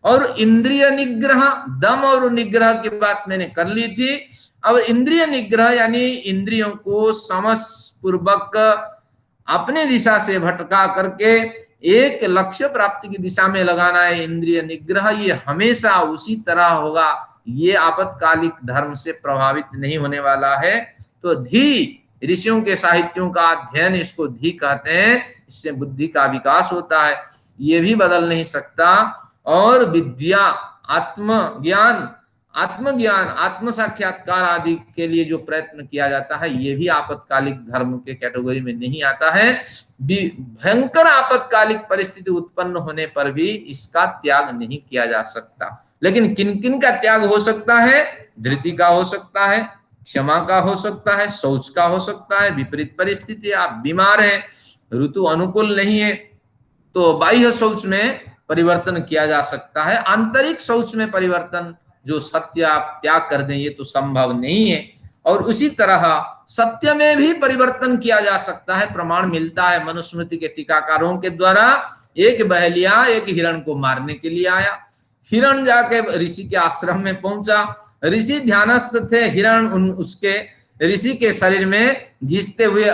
और इंद्रिय निग्रह, दम और निग्रह की बात मैंने कर ली थी। अब इंद्रिय निग्रह यानी इंद्रियों को समझ पूर्वक अपने दिशा से भटका करके एक लक्ष्य प्राप्ति की दिशा में लगाना है इंद्रिय निग्रह। ये हमेशा उसी तरह होगा, ये आपत्कालिक धर्म से प्रभावित नहीं होने वाला है। तो धी, ऋषियों के साहित्यों का अध्ययन, इसको धी कहते हैं, इससे बुद्धि का विकास होता है, ये भी बदल नहीं सकता। और विद्या, आत्मज्ञान, आत्म साक्षात्कार आदि के लिए जो प्रयत्न किया जाता है, ये भी आपत्कालिक धर्म के कैटेगरी में नहीं आता है। भयंकर आपत्कालिक परिस्थिति उत्पन्न होने पर भी इसका त्याग नहीं किया जा सकता। लेकिन किन किन का त्याग हो सकता है? धृति का हो सकता है, क्षमा का हो सकता है, शौच का हो सकता है, विपरीत परिस्थिति, आप बीमार हैं, ऋतु अनुकूल नहीं है, तो बाह्य शौच में परिवर्तन किया जा सकता है। आंतरिक शौच में परिवर्तन, जो सत्य आप त्याग कर दें, ये तो संभव नहीं है। और उसी तरह सत्य में भी परिवर्तन किया जा सकता है। प्रमाण मिलता है मनुस्मृति के टीकाकारों के द्वारा। एक बहलिया एक हिरण को मारने के लिए आया, हिरण जाके ऋषि के आश्रम में पहुंचा, ऋषि ध्यानस्थ थे, हिरण उसके ऋषि के शरीर में घिसते हुए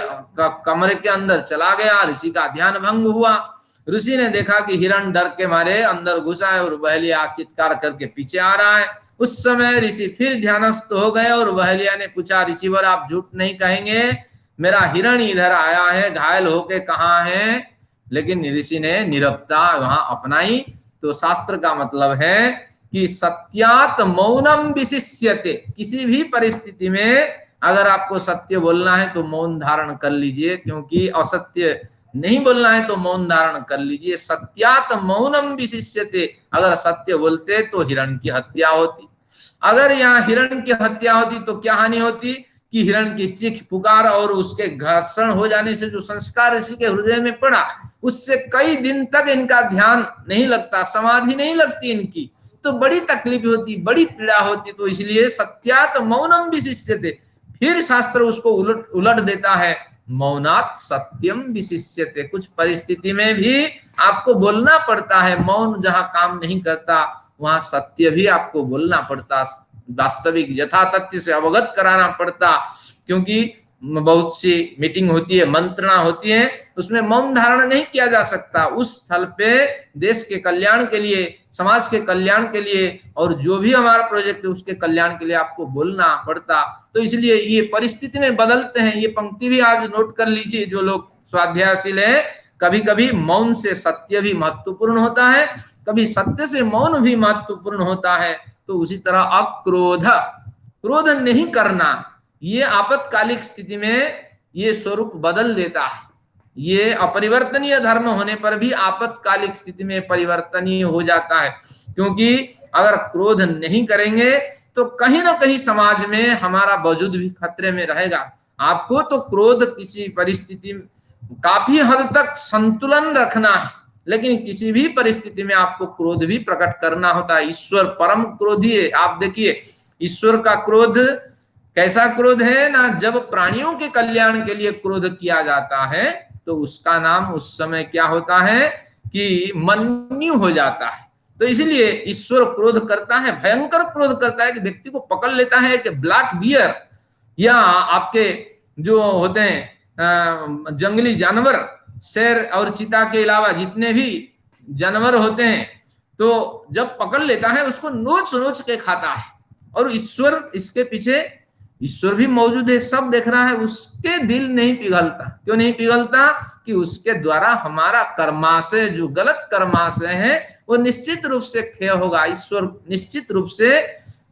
कमरे के अंदर चला गया, ऋषि का ध्यान भंग हुआ। ऋषि ने देखा कि हिरण डर के मारे अंदर घुसा है और बहलिया चित्कार करके पीछे आ रहा है। उस समय ऋषि फिर ध्यानस्थ हो गए और बहलिया ने पूछा, ऋषिवर आप झूठ नहीं कहेंगे, मेरा हिरण इधर आया है, घायल होके कहाँ है? लेकिन ऋषि ने नीरवता वहां अपनाई। तो शास्त्र का मतलब है कि सत्यात मौनम विशिष्यते, किसी भी परिस्थिति में अगर आपको सत्य बोलना है तो मौन धारण कर लीजिए, क्योंकि असत्य नहीं बोलना है तो मौन धारण कर लीजिए। सत्यात मौनम विशिष्यते, अगर सत्य बोलते तो हिरण की हत्या होती। अगर यहाँ हिरण की हत्या होती तो क्या हानि होती कि हिरण की चीख पुकार और उसके घर्षण हो जाने से जो संस्कार ऋषि के हृदय में पड़ा, उससे कई दिन तक इनका ध्यान नहीं लगता, समाधि नहीं लगती इनकी, तो बड़ी तकलीफ होती, बड़ी पीड़ा होती। तो इसलिए सत्यात मौनम विशिष्यते, फिर शास्त्र उसको उलट देता है, मौनात सत्यम विशिष्यते। कुछ परिस्थिति में भी आपको बोलना पड़ता है, मौन जहां काम नहीं करता वहां सत्य भी आपको बोलना पड़ता, वास्तविक यथा तथ्य से अवगत कराना पड़ता। क्योंकि बहुत सी मीटिंग होती है, मंत्रणा होती है, उसमें मौन धारण नहीं किया जा सकता। उस स्थल पे देश के कल्याण के लिए, समाज के कल्याण के लिए और जो भी हमारा प्रोजेक्ट है उसके कल्याण के लिए आपको बोलना पड़ता। तो इसलिए ये परिस्थिति में बदलते हैं। ये पंक्ति भी आज नोट कर लीजिए जो लोग स्वाध्यायशील है, कभी कभी मौन से सत्य भी महत्वपूर्ण होता है, कभी सत्य से मौन भी महत्वपूर्ण होता है। तो उसी तरह अक्रोध, क्रोध नहीं करना, ये आपत्कालिक स्थिति में ये स्वरूप बदल देता है। ये अपरिवर्तनीय धर्म होने पर भी आपत्कालिक स्थिति में परिवर्तनीय हो जाता है। क्योंकि अगर क्रोध नहीं करेंगे तो कहीं ना कहीं समाज में हमारा वजूद भी खतरे में रहेगा। आपको तो क्रोध किसी परिस्थिति में काफी हद तक संतुलन रखना है, लेकिन किसी भी परिस्थिति में आपको क्रोध भी प्रकट करना होता है। ईश्वर परम क्रोधी है। आप देखिए ईश्वर का क्रोध कैसा क्रोध है ना, जब प्राणियों के कल्याण के लिए क्रोध किया जाता है तो उसका नाम उस समय क्या होता है कि मन्यु हो जाता है। तो इसलिए ईश्वर क्रोध करता है, भयंकर क्रोध करता है कि व्यक्ति को पकड़ लेता है कि ब्लैक बियर या आपके जो होते हैं जंगली जानवर, शेर और चीता के अलावा जितने भी जानवर होते हैं, तो जब पकड़ लेता है उसको नोच नोच के खाता है। और ईश्वर इसके पीछे, ईश्वर भी मौजूद है, सब देख रहा है, उसके दिल नहीं पिघलता। क्यों नहीं पिघलता? कि उसके द्वारा हमारा कर्माशय, जो गलत कर्माशय है, वो निश्चित रूप से क्षय होगा। ईश्वर निश्चित रूप से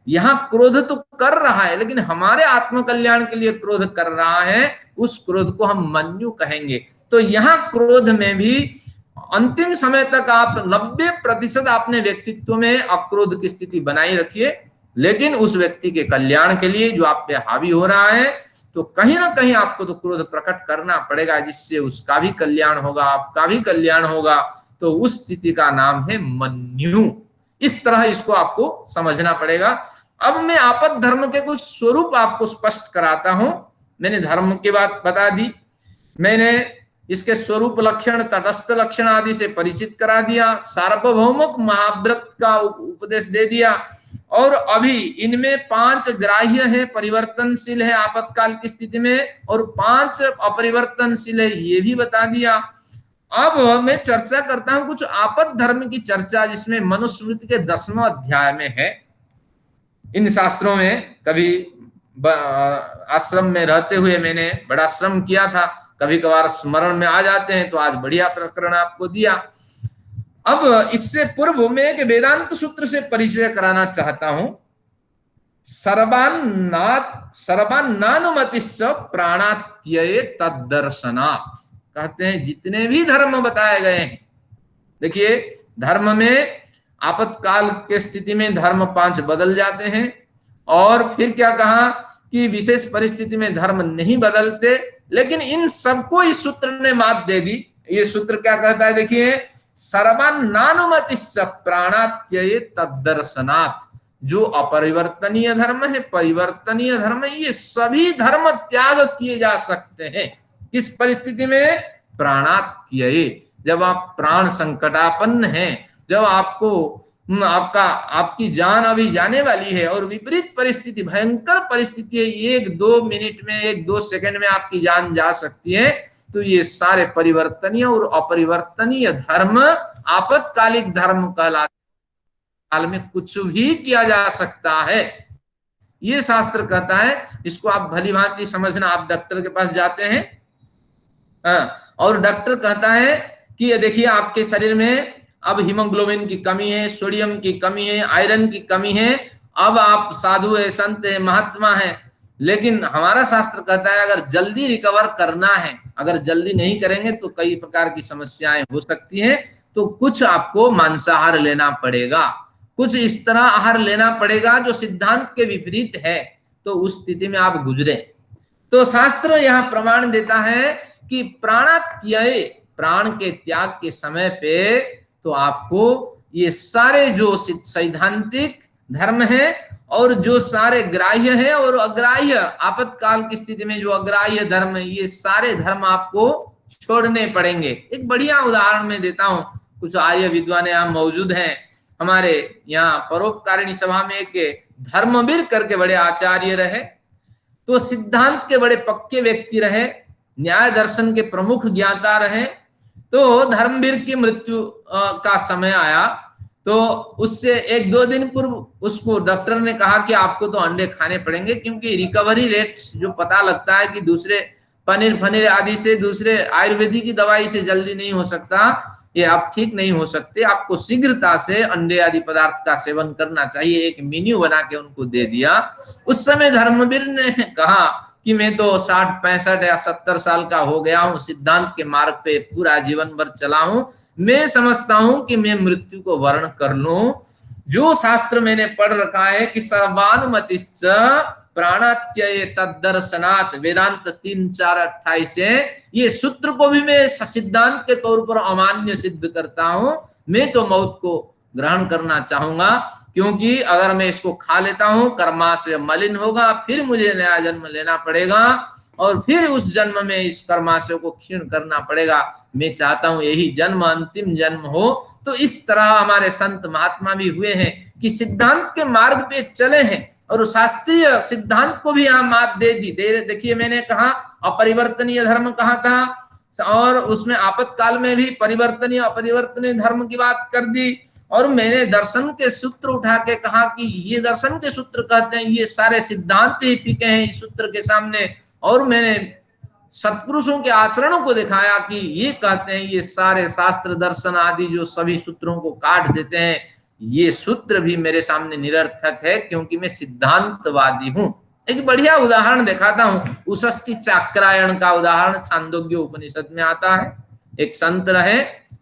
यहाँ क्रोध तो कर रहा है, लेकिन हमारे आत्म कल्याण के लिए क्रोध कर रहा है। उस क्रोध को हम मन्यु कहेंगे। तो यहाँ क्रोध में भी अंतिम समय तक आप 90% अपने व्यक्तित्व में अक्रोध की स्थिति बनाई रखिए, लेकिन उस व्यक्ति के कल्याण के लिए जो आप पे हावी हो रहा है, तो कहीं ना कहीं आपको तो क्रोध प्रकट करना पड़ेगा, जिससे उसका भी कल्याण होगा, आपका भी कल्याण होगा। तो उस स्थिति का नाम है मन्यु। इस तरह इसको आपको समझना पड़ेगा। अब मैं आपद धर्म के कुछ स्वरूप आपको स्पष्ट कराता हूं। मैंने धर्म की बात बता दी, मैंने इसके स्वरूप लक्षण, तटस्थ लक्षण आदि से परिचित करा दिया, सार्वभौमिक महाव्रत का उपदेश दे दिया, और अभी इनमें 5 ग्राह्य है, परिवर्तनशील है आपातकाल की स्थिति में, और 5 अपरिवर्तनशील है, ये भी बता दिया। अब मैं चर्चा करता हूं कुछ आपद धर्म की चर्चा, जिसमें मनुस्मृति के 10वां अध्याय में है। इन शास्त्रों में कभी आश्रम में रहते हुए मैंने बड़ा श्रम किया था, कभी कभार स्मरण में आ जाते हैं, तो आज बढ़िया प्रकरण आपको दिया। अब इससे पूर्व मैं एक वेदांत सूत्र से परिचय कराना चाहता हूं। सर्वान्नानुमतिश्च प्राणात्यये तद्दर्शनात्, कहते हैं जितने भी धर्म बताए गए हैं, देखिए धर्म में आपातकाल के स्थिति में धर्म 5 बदल जाते हैं, और फिर क्या कहा कि विशेष परिस्थिति में धर्म नहीं बदलते, लेकिन इन सबको इस सूत्र ने मात दे दी। ये सूत्र क्या कहता है, देखिए, सर्वान्नानुमतिश्च प्राणात्यये तद्दर्शनात्, जो अपरिवर्तनीय धर्म है, परिवर्तनीय धर्म है, ये सभी धर्म त्याग किए जा सकते हैं। किस परिस्थिति में? प्राणात्यये, जब आप प्राण संकटापन्न हैं, जब आपकी जान अभी जाने वाली है और विपरीत परिस्थिति, भयंकर परिस्थिति है, 1-2 मिनट में, 1-2 सेकंड में आपकी जान जा सकती है, तो ये सारे परिवर्तनीय और अपरिवर्तनीय धर्म आपत्कालिक धर्म कहलाते। काल में कुछ भी किया जा सकता है, ये शास्त्र कहता है। इसको आप भली भांति समझना। आप डॉक्टर के पास जाते हैं, और डॉक्टर कहता है कि ये देखिए आपके शरीर में अब हीमोग्लोबिन की कमी है, सोडियम की कमी है, आयरन की कमी है, अब आप साधु है, संत है, महात्मा है, लेकिन हमारा शास्त्र कहता है अगर जल्दी रिकवर करना है, अगर जल्दी नहीं करेंगे तो कई प्रकार की समस्याएं हो सकती हैं, तो कुछ आपको मांसाहार लेना पड़ेगा, कुछ इस तरह आहार लेना पड़ेगा जो सिद्धांत के विपरीत है, तो उस स्थिति में आप गुजरे। तो शास्त्र यहाँ प्रमाण देता है कि प्राणात्यय, प्राण के त्याग के समय पे तो आपको ये सारे जो सैद्धांतिक धर्म है और जो सारे ग्राह्य है और अग्राह्य, आपातकाल की स्थिति में जो अग्राह्य धर्म है, ये सारे धर्म आपको छोड़ने पड़ेंगे। एक बढ़िया उदाहरण मैं देता हूं। कुछ आर्य विद्वान यहाँ मौजूद हैं, हमारे यहाँ परोपकारिणी सभा में एक धर्मवीर करके बड़े आचार्य रहे, तो सिद्धांत के बड़े पक्के व्यक्ति रहे, न्याय दर्शन के प्रमुख ज्ञाता रहे। तो धर्मवीर की मृत्यु का समय आया, तो उससे 1-2 दिन पूर्व उसको डॉक्टर ने कहा कि आपको तो अंडे खाने पड़ेंगे, क्योंकि रिकवरी रेट जो पता लगता है कि दूसरे पनीर फनीर आदि से, दूसरे आयुर्वेदिक की दवाई से जल्दी नहीं हो सकता, ये आप ठीक नहीं हो सकते, आपको शीघ्रता से अंडे आदि पदार्थ का सेवन करना चाहिए। एक मेन्यू बना के उनको दे दिया। उस समय धर्मवीर ने कहा कि मैं तो 60, 65 या 70 साल का हो गया हूं, सिद्धांत के मार्ग पे पूरा जीवन भर चला हूं, मैं समझता हूं कि मैं मृत्यु को वर्ण कर लूं। जो शास्त्र मैंने पढ़ रखा है कि सर्वानुमतिश्च प्राणात्यये तद्दर्शनात्, वेदांत 3:4-28 है, ये सूत्र को भी मैं सिद्धांत के तौर पर अमान्य सिद्ध करता हूं। मैं तो मौत को ग्रहण करना चाहूंगा, क्योंकि अगर मैं इसको खा लेता हूं कर्मा से मलिन होगा, फिर मुझे नया जन्म लेना पड़ेगा और फिर उस जन्म में इस कर्माशय को क्षीण करना पड़ेगा। मैं चाहता हूं यही जन्म अंतिम जन्म हो। तो इस तरह हमारे संत महात्मा भी हुए हैं कि सिद्धांत के मार्ग पे चले हैं और शास्त्रीय सिद्धांत को भी यहाँ मात दे दी। देखिए मैंने कहा अपरिवर्तनीय धर्म कहा था, और उसमें आपातकाल में भी परिवर्तनीय अपरिवर्तनीय धर्म की बात कर दी। और मैंने दर्शन के सूत्र उठा के कहा कि ये दर्शन के सूत्र कहते हैं, ये सारे सिद्धांत ही फीके हैं इस सूत्र के सामने। और मैंने सत्पुरुषों के आचरणों को दिखाया कि ये कहते हैं ये सारे शास्त्र दर्शन आदि जो सभी सूत्रों को काट देते हैं, ये सूत्र भी मेरे सामने निरर्थक है, क्योंकि मैं सिद्धांतवादी हूं। एक बढ़िया उदाहरण दिखाता हूं, उषस्थि चाक्रायण का उदाहरण छांदोग्य उपनिषद में आता है। एक संत रहे,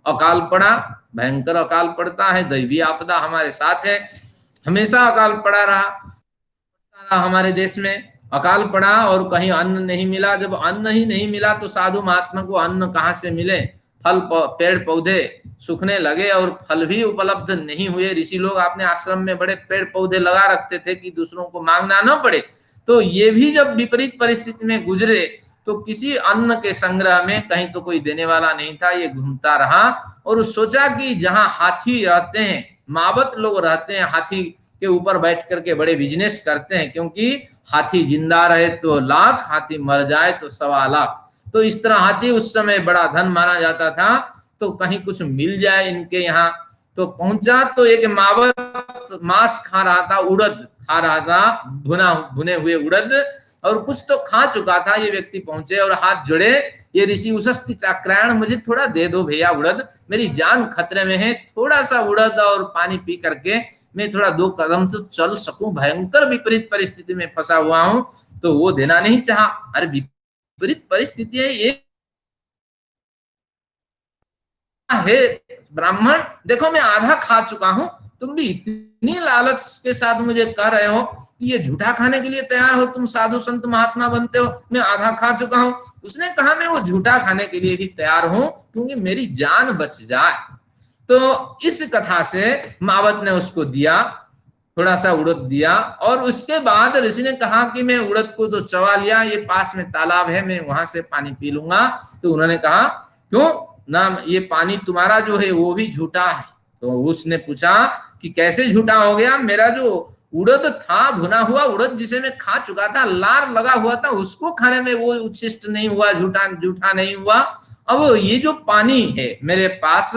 अकाल पड़ा, भयंकर अकाल पड़ता है, दैवी आपदा हमारे साथ है, हमेशा अकाल पड़ा रहा हमारे देश में। अकाल पड़ा और कहीं अन्न नहीं मिला। जब अन्न ही नहीं मिला तो साधु महात्मा को अन्न कहाँ से मिले? फल पेड़ पौधे सूखने लगे और फल भी उपलब्ध नहीं हुए। ऋषि लोग अपने आश्रम में बड़े पेड़ पौधे लगा रखते थे कि दूसरों को मांगना न पड़े। तो ये भी जब विपरीत परिस्थिति में गुजरे तो किसी अन्न के संग्रह में कहीं तो कोई देने वाला नहीं था। ये घूमता रहा और सोचा कि जहां हाथी रहते हैं, मावत लोग रहते हैं, हाथी के ऊपर बैठ करके बड़े बिजनेस करते हैं, क्योंकि हाथी जिंदा रहे तो लाख, हाथी मर जाए तो 1.25 लाख। तो इस तरह हाथी उस समय बड़ा धन माना जाता था। तो कहीं कुछ मिल जाए इनके यहाँ। तो पहुंचा तो एक मावत मांस खा रहा था, उड़द खा रहा था, भुने हुए उड़द, और कुछ तो खा चुका था। ये व्यक्ति पहुंचे और हाथ जोड़े, ये ऋषि उषस्थि चाक्रायण मुझे थोड़ा दे दो भैया उड़द, मेरी जान खतरे में है, थोड़ा सा उड़द और पानी पी करके मैं थोड़ा 2 कदम तो चल सकूं, भयंकर विपरीत परिस्थिति में फंसा हुआ हूं। तो वो देना नहीं चाहा। अरे विपरीत परिस्थिति है ये है ब्राह्मण, देखो मैं आधा खा चुका हूं, तुम भी इतनी लालच के साथ मुझे कह रहे हो कि ये झूठा खाने के लिए तैयार हो, तुम साधु संत महात्मा बनते हो, मैं आधा खा चुका हूं। उसने कहा मैं वो झूठा खाने के लिए भी तैयार हूं, क्योंकि मेरी जान बच जाए। तो इस कथा से मावत ने उसको दिया, थोड़ा सा उड़द दिया, और उसके बाद ऋषि ने कहा कि मैं उड़द को तो चबा लिया, ये पास में तालाब है, मैं वहां से पानी पी लूंगा। तो उन्होंने कहा क्यों ना, ये पानी तुम्हारा जो है वो भी झूठा है। तो उसने पूछा कि कैसे झूठा हो गया? मेरा जो उड़द था, भुना हुआ उड़द जिसे मैं खा चुका था, लार लगा हुआ था, उसको खाने में वो उच्छिष्ट नहीं हुआ, झूठा नहीं हुआ। अब ये जो पानी है मेरे पास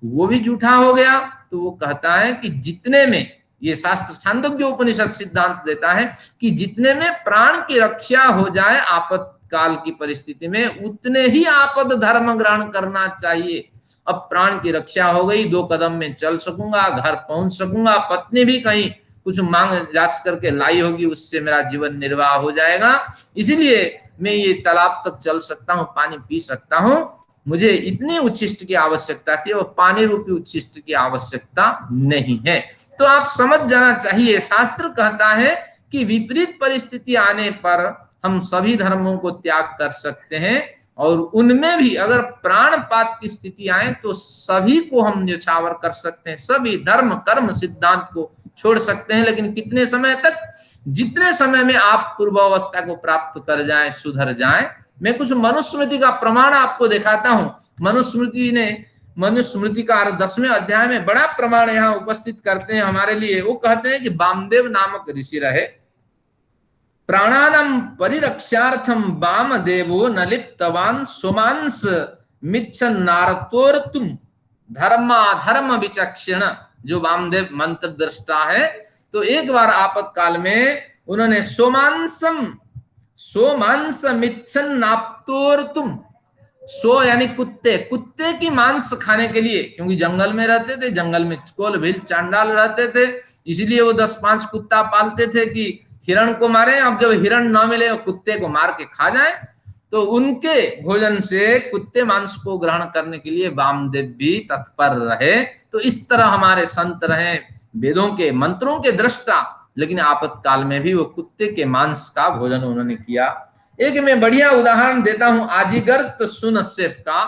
वो भी झूठा हो गया। तो वो कहता है कि जितने में, ये शास्त्र छांदोग्य उपनिषद सिद्धांत देता है कि जितने में प्राण की रक्षा हो जाए आपातकाल की परिस्थिति में, उतने ही आपद धर्म ग्रहण करना चाहिए। अब प्राण की रक्षा हो गई, 2 कदम में चल सकूंगा, घर पहुंच सकूंगा, पत्नी भी कहीं कुछ मांग जांच करके लाई होगी, उससे मेरा जीवन निर्वाह हो जाएगा, इसलिए मैं ये तालाब तक चल सकता हूँ, पानी पी सकता हूँ। मुझे इतनी उच्छिष्ट की आवश्यकता थी, वो पानी रूपी उच्छिष्ट की आवश्यकता नहीं है। तो आप समझ जाना चाहिए, शास्त्र कहता है कि विपरीत परिस्थिति आने पर हम सभी धर्मों को त्याग कर सकते हैं, और उनमें भी अगर प्राणपात की स्थिति आए तो सभी को हम न्यौछावर कर सकते हैं, सभी धर्म कर्म सिद्धांत को छोड़ सकते हैं। लेकिन कितने समय तक? जितने समय में आप पूर्वावस्था को प्राप्त कर जाएं, सुधर जाएं। मैं कुछ मनुस्मृति का प्रमाण आपको दिखाता हूं। मनुस्मृति का 10वें अध्याय में बड़ा प्रमाण यहाँ उपस्थित करते हैं हमारे लिए। वो कहते हैं कि वामदेव नामक ऋषि रहे, प्राणानाम परिरक्षार्थम वामदेवो न लिप्तवान सोमांस मिच्छन नारतोर्तुम धर्माधर्म विचक्षण। जो वामदेव मंत्र दृष्टा है, तो एक बार आपत्काल में उन्होंने सोमांस मिच्छन नाप्तोर्तुम, सो यानी कुत्ते की मांस खाने के लिए, क्योंकि जंगल में रहते थे, जंगल में चकोल भील चांडाल रहते थे, इसलिए वो 10-5 कुत्ता पालते थे कि हिरण को मारे, अब जब हिरण ना मिले कुत्ते को मार के खा जाए। तो उनके भोजन से कुत्ते मांस को ग्रहण करने के लिए वामदेव भी तत्पर रहे। तो इस तरह हमारे संत रहे, वेदों के मंत्रों के दृष्टा, लेकिन आपत्काल में भी वो कुत्ते के मांस का भोजन उन्होंने किया। एक मैं बढ़िया उदाहरण देता हूं आजीगर्त सुनसेफ का।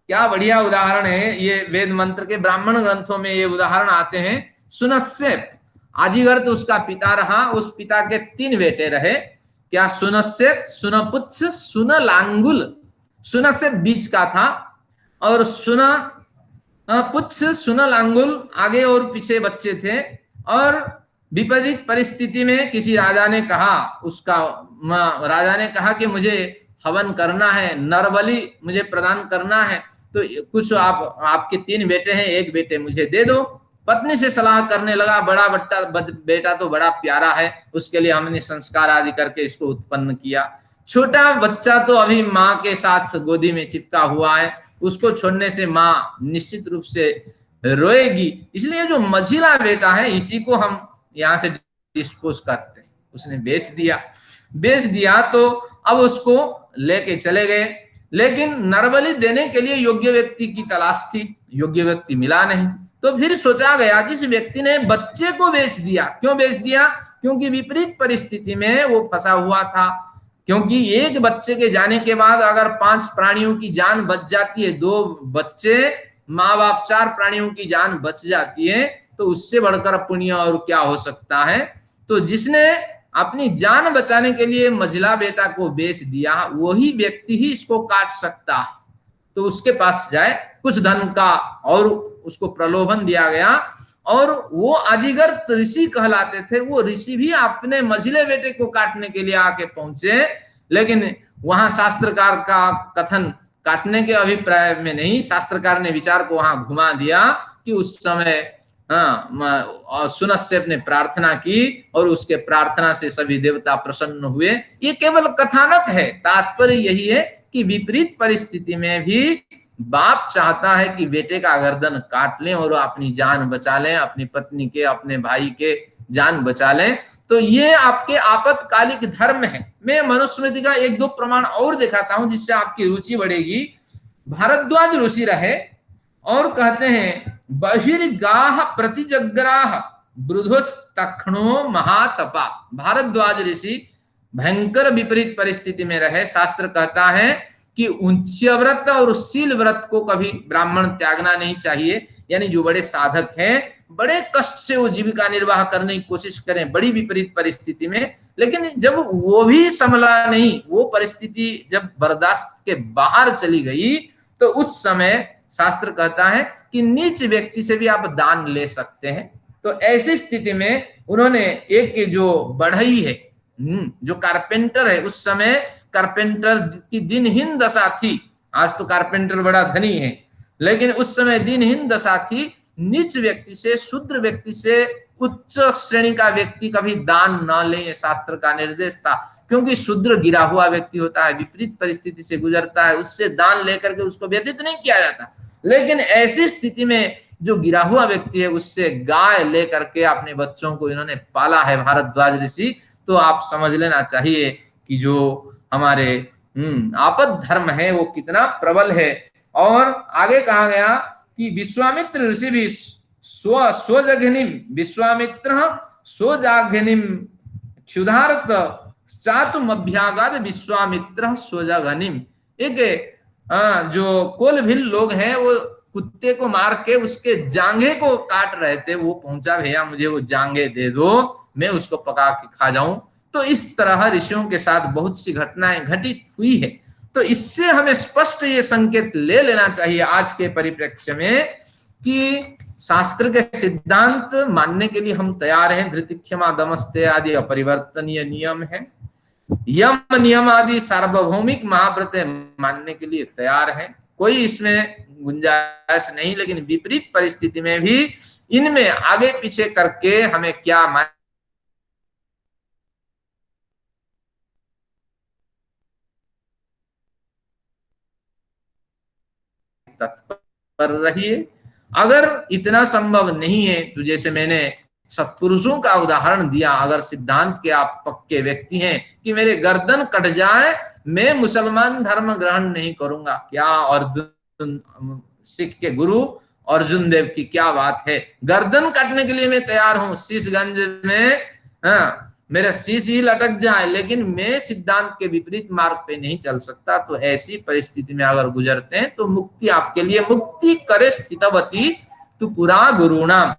क्या बढ़िया उदाहरण है ये, वेद मंत्र के ब्राह्मण ग्रंथों में ये उदाहरण आते हैं। सुनसेफ, आजीगर्त उसका पिता रहा, उस पिता के 3 बेटे रहे। क्या? सुनसेफ, सुनपुच्छ, सुनलांगुल। सुनसेफ बीच का था, और सुनपुच्छ सुनलांगुल आगे और पीछे बच्चे थे। और विपरीत परिस्थिति में किसी राजा ने कहा, राजा ने कहा कि मुझे हवन करना है, नरबलि मुझे प्रदान करना है, तो कुछ आपके 3 बेटे हैं, एक बेटे मुझे दे दो। पत्नी से सलाह करने लगा, बड़ा बेटा तो बड़ा प्यारा है, उसके लिए हमने संस्कार आदि करके इसको उत्पन्न किया। छोटा बच्चा तो अभी माँ के साथ गोदी में चिपका हुआ है, उसको छोड़ने से माँ निश्चित रूप से रोएगी, इसलिए जो मझिला बेटा है इसी को हम यहाँ से डिस्पोज करते हैं। उसने बेच दिया तो अब उसको लेके चले गए, लेकिन नरबलि देने के लिए योग्य व्यक्ति की तलाश थी, योग्य व्यक्ति मिला नहीं। तो फिर सोचा गया, जिस व्यक्ति ने बच्चे को बेच दिया, क्यों बेच दिया? क्योंकि विपरीत परिस्थिति में वो फंसा हुआ था। क्योंकि एक बच्चे के जाने के बाद अगर 5 प्राणियों की जान बच जाती है, 2 बच्चे, माँ बाप, 4 प्राणियों की जान बच जाती है, तो उससे बढ़कर पुण्य और क्या हो सकता है। तो जिसने अपनी जान बचाने के लिए मझिला बेटा को बेच दिया, वही व्यक्ति ही इसको काट सकता है। तो उसके पास जाए, कुछ धन का और उसको प्रलोभन दिया गया, और वो अजिगर ऋषि कहलाते थे, वो ऋषि भी अपने मझिले बेटे को काटने के लिए आके पहुंचे, लेकिन वहां शास्त्रकार का कथन काटने के अभिप्राय में नहीं, शास्त्रकार ने विचार को वहां घुमा दिया कि उस समय सुनस्य ने प्रार्थना की और उसके प्रार्थना से सभी देवता प्रसन्न हुए। ये केवल कथानक है, तात्पर्य यही है कि विपरीत परिस्थिति में भी बाप चाहता है कि बेटे का गर्दन काट लें और अपनी जान बचा लें, अपनी पत्नी के, अपने भाई के जान बचा लें। तो ये आपके आपत्कालिक धर्म है। मैं मनुस्मृति का 1-2 प्रमाण और दिखाता हूं जिससे आपकी रुचि बढ़ेगी। भारद्वाज ऋषि रहे और कहते हैं, बहिर्गाह प्रतिजग्राह वृद्धस्तखणो महातपा। भारद्वाज ऋषि भयंकर विपरीत परिस्थिति में रहे। शास्त्र कहता है कि उच्च व्रत और शील व्रत को कभी ब्राह्मण त्यागना नहीं चाहिए, यानी जो बड़े साधक हैं बड़े कष्ट से वो जीविका निर्वाह करने की कोशिश करें बड़ी विपरीत परिस्थिति में, लेकिन जब वो भी संभला नहीं, वो परिस्थिति जब बर्दाश्त के बाहर चली गई, तो उस समय शास्त्र कहता है कि नीच व्यक्ति से भी आप दान ले सकते हैं। तो ऐसी स्थिति में उन्होंने एक जो बढ़ई है, जो कारपेंटर है, उस समय कारपेंटर की दिनहीन दशा थी। आज तो कारपेंटर बड़ा धनी है, लेकिन उस समय दिनहीन दशा थी। नीच व्यक्ति से, शूद्र व्यक्ति से उच्च श्रेणी का व्यक्ति कभी दान न ले, ये शास्त्र का निर्देश था। क्योंकि शूद्र गिरा हुआ व्यक्ति होता है, विपरीत परिस्थिति से गुजरता है, उससे दान लेकर के उसको व्यतीत नहीं किया जाता। लेकिन ऐसी स्थिति में जो गिरा हुआ व्यक्ति है, उससे गाय लेकर के अपने बच्चों को इन्होंने पाला है भारद्वाज ऋषि। तो आप समझ लेना चाहिए कि जो हमारे आपद धर्म है वो कितना प्रबल है। और आगे कहा गया कि विश्वामित्र ऋषि भी स्वजघनिम, विश्वामित्र स्वजाघनिम क्षुधार्त चातुमभ्यागाद विश्वामित्र स्वजघनिम। एक जो कोलभिल लोग हैं वो कुत्ते को मार के उसके जांघे को काट रहे थे, वो पहुंचा, भैया मुझे वो जांघे दे दो, मैं उसको पका के खा जाऊं। तो इस तरह ऋषियों के साथ बहुत सी घटनाएं घटित हुई है। तो इससे हमें स्पष्ट ये संकेत ले लेना चाहिए आज के परिप्रेक्ष्य में कि शास्त्र के सिद्धांत मानने के लिए हम तैयार हैं। धृति क्षमा दमस्ते आदि अपरिवर्तनीय नियम है, यम नियम आदि सार्वभौमिक महाव्रत मानने के लिए तैयार है, कोई इसमें गुंजाइश नहीं। लेकिन विपरीत परिस्थिति में भी इनमें आगे पीछे करके हमें क्या तत्पर रहिए। अगर इतना संभव नहीं है तो जैसे मैंने सत्पुरुषों का उदाहरण दिया, अगर सिद्धांत के आप पक्के व्यक्ति हैं कि मेरे गर्दन कट जाए मैं मुसलमान धर्म ग्रहण नहीं करूंगा, क्या अर्जुन सिख के गुरु अर्जुन देव की क्या बात है, गर्दन काटने के लिए मैं तैयार हूं, शीशगंज में मेरा शीश ही लटक जाए, लेकिन मैं सिद्धांत के विपरीत मार्ग पे नहीं चल सकता। तो ऐसी परिस्थिति में अगर गुजरते हैं तो मुक्ति आपके लिए, मुक्ति करे स्थितवती तू पुरा गुरुणाम।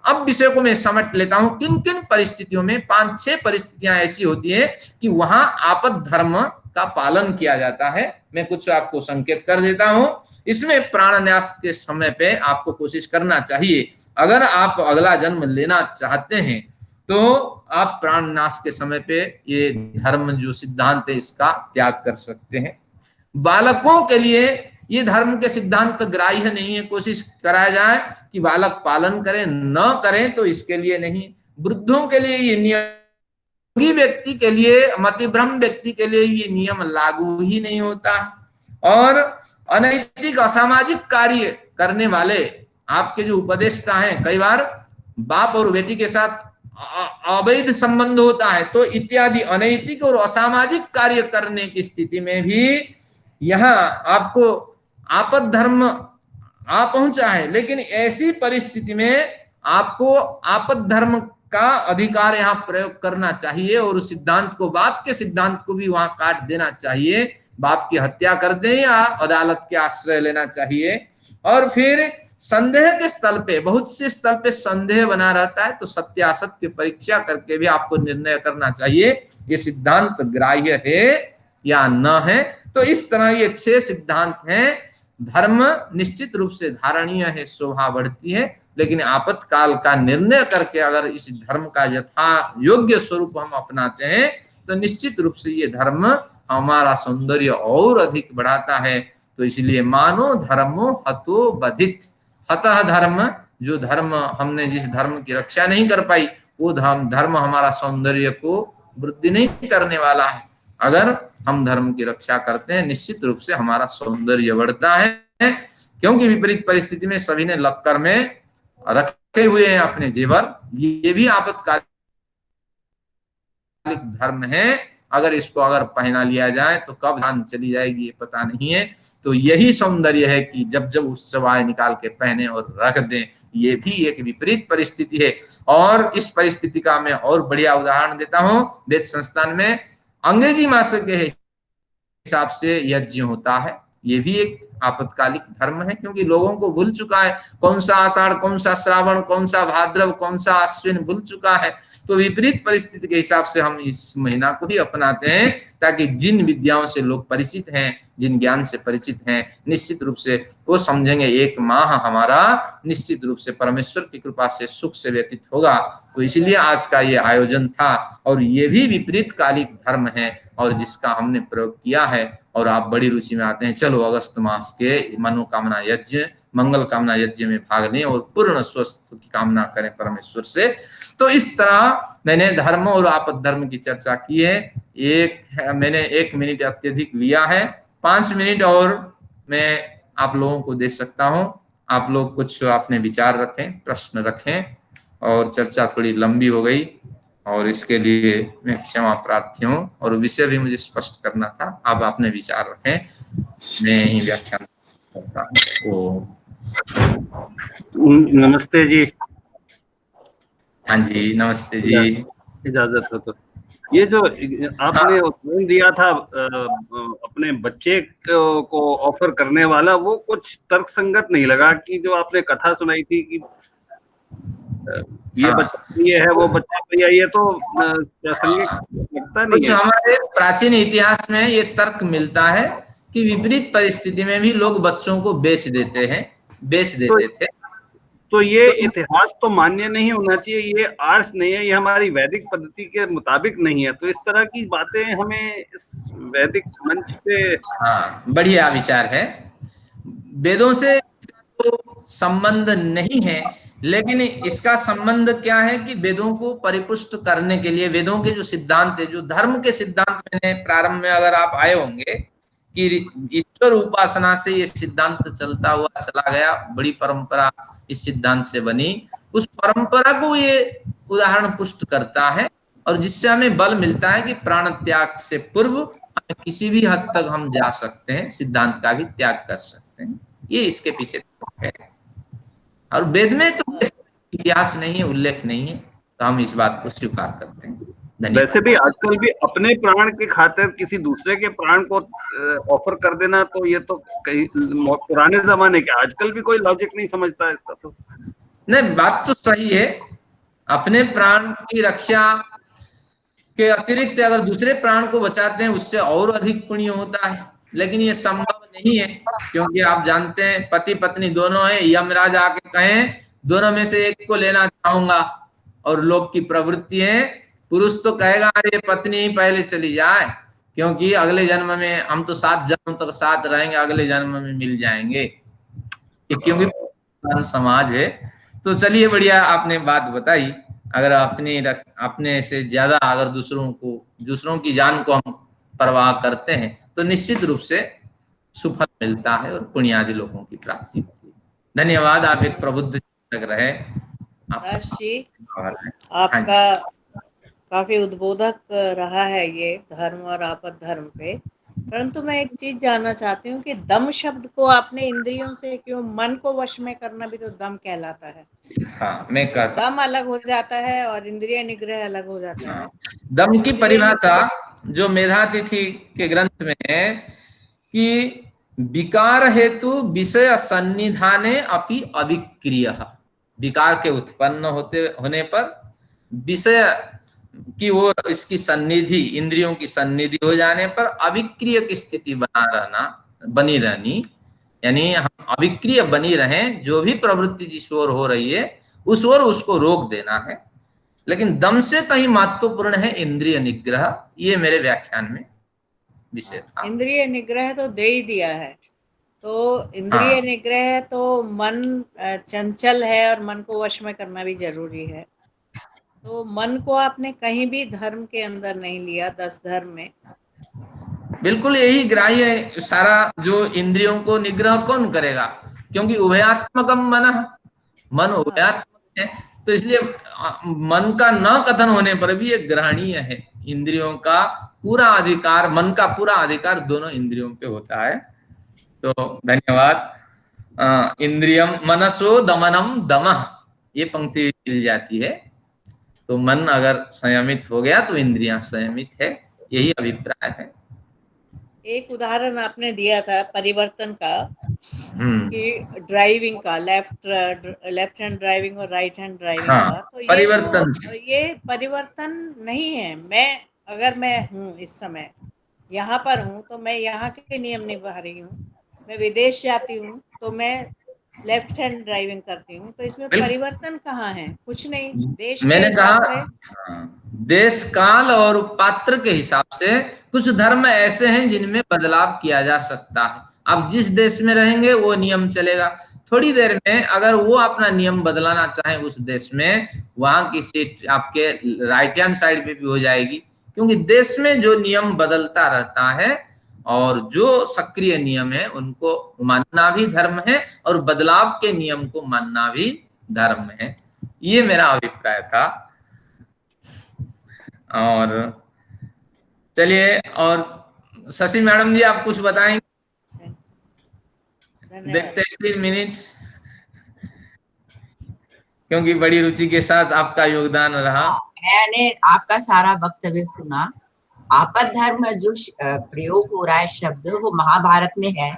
अब विषय को मैं समझ लेता हूं, किन किन परिस्थितियों में 5-6 परिस्थितियां ऐसी होती है कि वहां आपद धर्म का पालन किया जाता है। मैं कुछ आपको संकेत कर देता हूं। इसमें प्राणन्यास के समय पे आपको कोशिश करना चाहिए। अगर आप अगला जन्म लेना चाहते हैं तो आप प्राण नाश के समय पे ये धर्म जो सिद्धांत है इसका त्याग कर सकते हैं। बालकों के लिए ये धर्म के सिद्धांत ग्राह्य नहीं है, कोशिश कराया जाए कि बालक पालन करें, न करें तो इसके लिए नहीं। वृद्धों के लिए ये नियम, योगी व्यक्ति के लिए, मतिभ्रम व्यक्ति के लिए ये नियम लागू ही नहीं होता। और अनैतिक असामाजिक कार्य करने वाले आपके जो उपदेष्टा हैं, कई बार बाप और बेटी के साथ अवैध संबंध होता है, तो इत्यादि अनैतिक और असामाजिक कार्य करने की स्थिति में भी यहाँ आपको आपद धर्म आ पहुंचा है। लेकिन ऐसी परिस्थिति में आपको आपद धर्म का अधिकार यहाँ प्रयोग करना चाहिए और उस सिद्धांत को, बाप के सिद्धांत को भी वहां काट देना चाहिए। बाप की हत्या कर दें या अदालत के आश्रय लेना चाहिए। और फिर संदेह के स्थल पे, बहुत से स्थल पे संदेह बना रहता है, तो सत्यासत्य परीक्षा करके भी आपको निर्णय करना चाहिए ये सिद्धांत ग्राह्य है या न है। तो इस तरह ये 6 सिद्धांत हैं। धर्म निश्चित रूप से धारणीय है, शोभा बढ़ती है, लेकिन आपातकाल का निर्णय करके अगर इस धर्म का यथा योग्य स्वरूप हम अपनाते हैं तो निश्चित रूप से ये धर्म हमारा सौंदर्य और अधिक बढ़ाता है। तो इसलिए मानो धर्मो हतो बधित, हतः धर्म, जो धर्म हमने जिस धर्म की रक्षा नहीं कर पाई वो धर्म हमारा सौंदर्य को वृद्धि नहीं करने वाला है। अगर हम धर्म की रक्षा करते हैं निश्चित रूप से हमारा सौंदर्य बढ़ता है, क्योंकि विपरीत परिस्थिति में सभी ने लक्कर में रखे हुए हैं अपने जेवर। ये भी आपातकालिक धर्म है, अगर इसको अगर पहना लिया जाए तो कब जान चली जाएगी ये पता नहीं है। तो यही सौंदर्य है कि जब जब उत्सव आए निकाल के पहने और रख दें। ये भी एक विपरीत परिस्थिति है। और इस परिस्थिति का मैं और बढ़िया उदाहरण देता हूं। वेद संस्थान में अंग्रेजी मास के हिसाब से यज्ञ होता है, ये भी एक आपातकालिक धर्म है, क्योंकि लोगों को भूल चुका है कौन सा आषाढ़, कौन सा श्रावण, कौन सा भाद्रव, कौन सा अश्विन भूल चुका है। तो विपरीत परिस्थिति के हिसाब से हम इस महीना को भी अपनाते हैं, ताकि जिन विद्याओं से लोग परिचित हैं, जिन ज्ञान से परिचित हैं, निश्चित रूप से वो समझेंगे एक माह हमारा निश्चित रूप से परमेश्वर की कृपा से सुख से व्यतीत होगा। तो इसलिए आज का ये आयोजन था। और ये भी विपरीत कालिक धर्म है और जिसका हमने प्रयोग किया है। और आप बड़ी रुचि में आते हैं, चलो अगस्त मास के मनोकामना यज्ञ, मंगल कामना यज्ञ में भाग लें और पूर्ण स्वस्थ की कामना करें परमेश्वर से। तो इस तरह मैंने धर्म और आपद धर्म की चर्चा की है। मैंने 1 मिनट अत्यधिक लिया है, 5 मिनट और मैं आप लोगों को दे सकता हूं। आप लोग कुछ अपने विचार रखें, प्रश्न रखें। और चर्चा थोड़ी लंबी हो गई और इसके लिए मैं क्षमा प्रार्थी हूँ। और विषय भी मुझे स्पष्ट करना था। आप अपने विचार रखें, मैं ही व्याख्यान करता हूँ। नमस्ते जी। हाँ जी, नमस्ते जी। इजाजत हो तो ये जो आपने उत्तर दिया था अपने बच्चे को ऑफर करने वाला, वो कुछ तर्कसंगत नहीं लगा कि जो आपने कथा सुनाई थी कि ये बच्चा ये है वो बच्चा भैया, ये तो प्रासंगिक लगता नहीं कुछ है। हमारे प्राचीन इतिहास में ये तर्क मिलता है कि विपरीत परिस्थिति में भी लोग बच्चों को बेच देते थे। तो ये इतिहास तो मान्य नहीं होना चाहिए, ये आर्ष नहीं है, ये हमारी वैदिक पद्धति के मुताबिक नहीं है। तो इस तरह की बातें हमें इस वैदिक मंच पे, हाँ, बढ़िया विचार है। वेदों से तो संबंध नहीं है, लेकिन इसका संबंध क्या है कि वेदों को परिपुष्ट करने के लिए वेदों के जो सिद्धांत है, जो धर्म के सिद्धांत, मैंने प्रारंभ में अगर आप आए होंगे कि ईश्वर उपासना से ये सिद्धांत चलता हुआ चला गया, बड़ी परंपरा इस सिद्धांत से बनी। उस परंपरा को ये उदाहरण पुष्ट करता है और जिससे हमें बल मिलता है कि प्राण त्याग से पूर्व किसी भी हद तक हम जा सकते हैं, सिद्धांत का भी त्याग कर सकते हैं। ये इसके पीछे है। और वेद में तो इतिहास नहीं है, उल्लेख नहीं है, तो हम इस बात को स्वीकार करते हैं। वैसे भी आजकल भी अपने प्राण के खातिर किसी दूसरे के प्राण को ऑफर कर देना, तो ये तो कई पुराने जमाने के, आजकल भी कोई लॉजिक नहीं समझता इसका। तो नहीं, बात तो सही है। अपने प्राण की रक्षा के अतिरिक्त अगर दूसरे प्राण को बचाते हैं उससे और अधिक पुण्य होता है, लेकिन ये संभव नहीं है, क्योंकि आप जानते हैं पति पत्नी दोनों हैं, यमराज आके कहें दोनों में से एक को लेना चाहूंगा और लोग की प्रवृत्ति है, पुरुष तो कहेगा अरे पत्नी ही पहले चली जाए, क्योंकि अगले जन्म में हम तो 7 जन्म तक साथ रहेंगे, अगले जन्म में मिल जाएंगे, क्योंकि समाज है। तो चलिए बढ़िया आपने बात बताई। अगर अपने से ज्यादा अगर दूसरों की जान को हम परवाह करते हैं तो निश्चित रूप से सुफल मिलता है और पुण्यादि लोगों की प्राप्ति होती है। धन्यवाद, आप एक प्रबुद्ध चिंतक रहे। दास जी, हाँ आपका जी। काफी उद्बोधक रहा है ये धर्म और आपद धर्म पे। परंतु मैं एक चीज जानना चाहती हूँ कि दम शब्द को आपने इंद्रियों से क्यों, मन को वश में करना भी तो दम कहलाता है। हाँ, मैं तो कहता दम अलग हो जाता है और इंद्रिय निग्रह अलग हो जाता है। हूँ, दम की इंद्रिय परिभाषा जो मेधातिथि के ग्रंथ में है कि विकार हेतु विषय सन्निधाने अपि अविक्रिय, विकार के उत्पन्न होने पर विषय की ओर इसकी सन्निधि, इंद्रियों की सन्निधि हो जाने पर अविक्रिय की स्थिति बनी रहनी, यानी हम अविक्रिय बनी रहें, जो भी प्रवृत्ति जिस ओर हो रही है उस ओर उसको रोक देना है। लेकिन दम से कहीं महत्वपूर्ण है इंद्रिय निग्रह, ये मेरे व्याख्यान में विषय था। इंद्रिय निग्रह तो दे ही दिया है। तो इंद्रिय हाँ, निग्रह तो मन चंचल है और मन को वश में करना भी जरूरी है। तो मन को आपने कहीं भी धर्म के अंदर नहीं लिया, 10 धर्म में। बिल्कुल यही ग्राह्य है सारा। जो इंद्रियों को निग्रह कौन करेगा, क्योंकि उभयात्मकम मन हाँ, उभयात्मक है। तो इसलिए मन का न कथन होने पर भी ये ग्रहणीय है। इंद्रियों का पूरा अधिकार, मन का पूरा अधिकार दोनों इंद्रियों पे होता है। तो धन्यवाद। इंद्रियम मनसो दमनम दमः, ये पंक्ति मिल जाती है। तो मन अगर संयमित हो गया तो इंद्रियां संयमित है, यही अभिप्राय है। एक उदाहरण आपने दिया था परिवर्तन का, हम्म। कि ड्राइविंग का, लेफ्ट हैंड ड्राइविंग और राइट हैंड ड्राइविंग हाँ, का। तो परिवर्तन। ये परिवर्तन नहीं है। अगर मैं हूँ इस समय यहाँ पर हूँ तो मैं यहाँ के नियम निभा रही हूँ। मैं विदेश जाती हूँ तो मैं लेफ्ट हैंड ड्राइविंग करती हूँ। तो इसमें बिल्कुल, परिवर्तन कहाँ है? कुछ नहीं। देश के मैंने हिसाब कहा से। देश काल और पात्र के हिसाब से कुछ धर्म ऐसे हैं जिनमें बदलाव किया जा सकता है। आप जिस देश में रहेंगे वो नियम चलेगा। थोड़ी देर में अगर वो अपना नियम बदलाना चाहे उस देश में, वहां की सीट आपके राइट हैंड साइड पे भी हो जाएगी, क्योंकि देश में जो नियम बदलता रहता है और जो सक्रिय नियम है उनको मानना भी धर्म है और बदलाव के नियम को मानना भी धर्म है। ये मेरा अभिप्राय था। और चलिए, और शशि मैडम जी आप कुछ बताएंगे? धन्यवाद। देखते हैं 3 मिनट, क्योंकि बड़ी रुचि के साथ आपका योगदान रहा। मैंने आपका सारा वक्तव्य सुना। आपद धर्म जो प्रयोग हो रहा है शब्द, वो महाभारत में है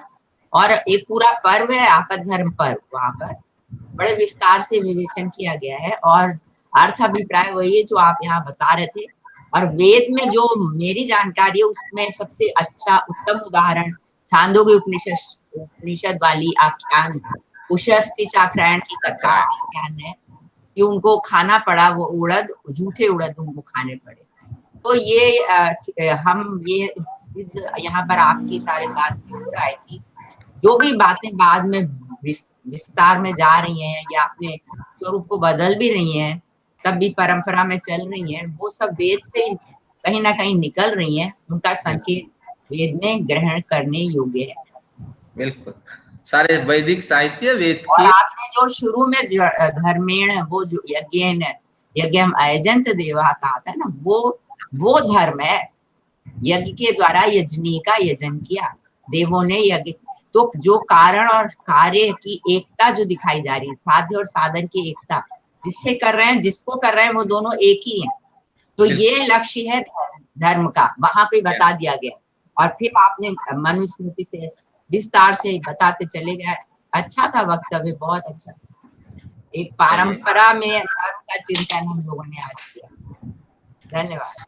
और एक पूरा पर्व है आपद धर्म पर्व। वहां पर बड़े विस्तार से विवेचन किया गया है और अर्थ अभिप्राय वही है जो आप यहाँ बता रहे थे। और वेद में जो मेरी जानकारी है उसमें सबसे अच्छा उत्तम उदाहरण छांदोग्य उपनिषद वाली आख्यान उशस्ति चाक्रायण की कथा आख्यान है कि उनको खाना पड़ा वो उड़द, झूठे उड़द उनको खाने पड़े। तो ये हम ये सिद्ध यहाँ पर आपकी सारे बात से हो रहा है कि जो भी बातें बाद में विस्तार में जा रही हैं या अपने स्वरूप को बदल भी रही हैं, तब भी परंपरा में चल रही हैं, वो सब वेद से कहीं ना कहीं निकल रही हैं। उनका संकेत वेद में ग्रहण करने योग्य है। बिल्कुल, सारे वैदिक साहित्य वेद और की। आपने जो शुरू में धर्मेण, वो जो यज्ञम अयजंत देवा कहा था ना, वो धर्म है। यज्ञ के द्वारा यजनी का यजन किया, देवों ने यज्ञ। तो जो कारण और कार्य की एकता जो दिखाई जा रही है, साध्य और साधन की एकता, जिससे कर रहे हैं, जिसको कर रहे हैं, वो दोनों एक ही है। तो ये लक्ष्य है धर्म का, वहां पे बता दिया गया। और फिर आपने मनुस्मृति से विस्तार से बताते चले गए। अच्छा था वक्तव्य, बहुत अच्छा। एक परंपरा में धर्म का चिंतन हम लोगों ने आज किया। धन्यवाद।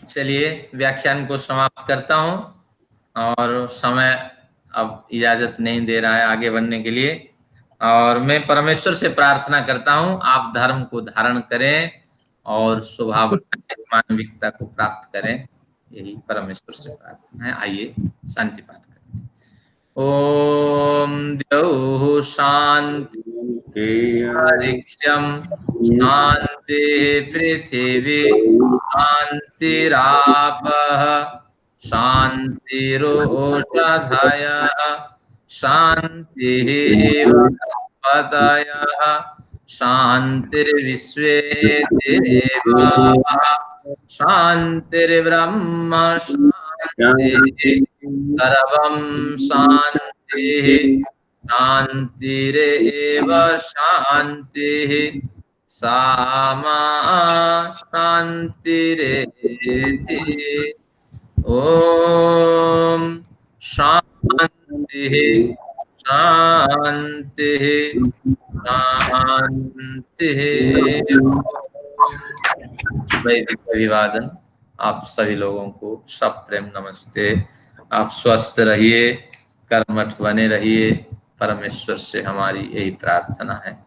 चलिए, व्याख्यान को समाप्त करता हूं, और समय अब इजाजत नहीं दे रहा है आगे बढ़ने के लिए। और मैं परमेश्वर से प्रार्थना करता हूं आप धर्म को धारण करें और स्वभाव मानविकता को प्राप्त करें, यही परमेश्वर से प्रार्थना है। आइए शांति पाठ करें। ओम द्यौः शांति अंतरिक्षं शांति पृथिवी शांतिरापः शांतिरोषधयः शांतिः वनस्पतयः शांतिर्विश्वे देवाः शांतिर्ब्रह्म शांतिः सर्वं शांतिः शांतिरेव शांतिः सामा शांतिरेधि। ओम शांतिः शांतिः शांतिः। वैदिक अभिवादन आप सभी लोगों को सब प्रेम नमस्ते। आप स्वस्थ रहिए, कर्मठ बने रहिए, परमेश्वर से हमारी यही प्रार्थना है।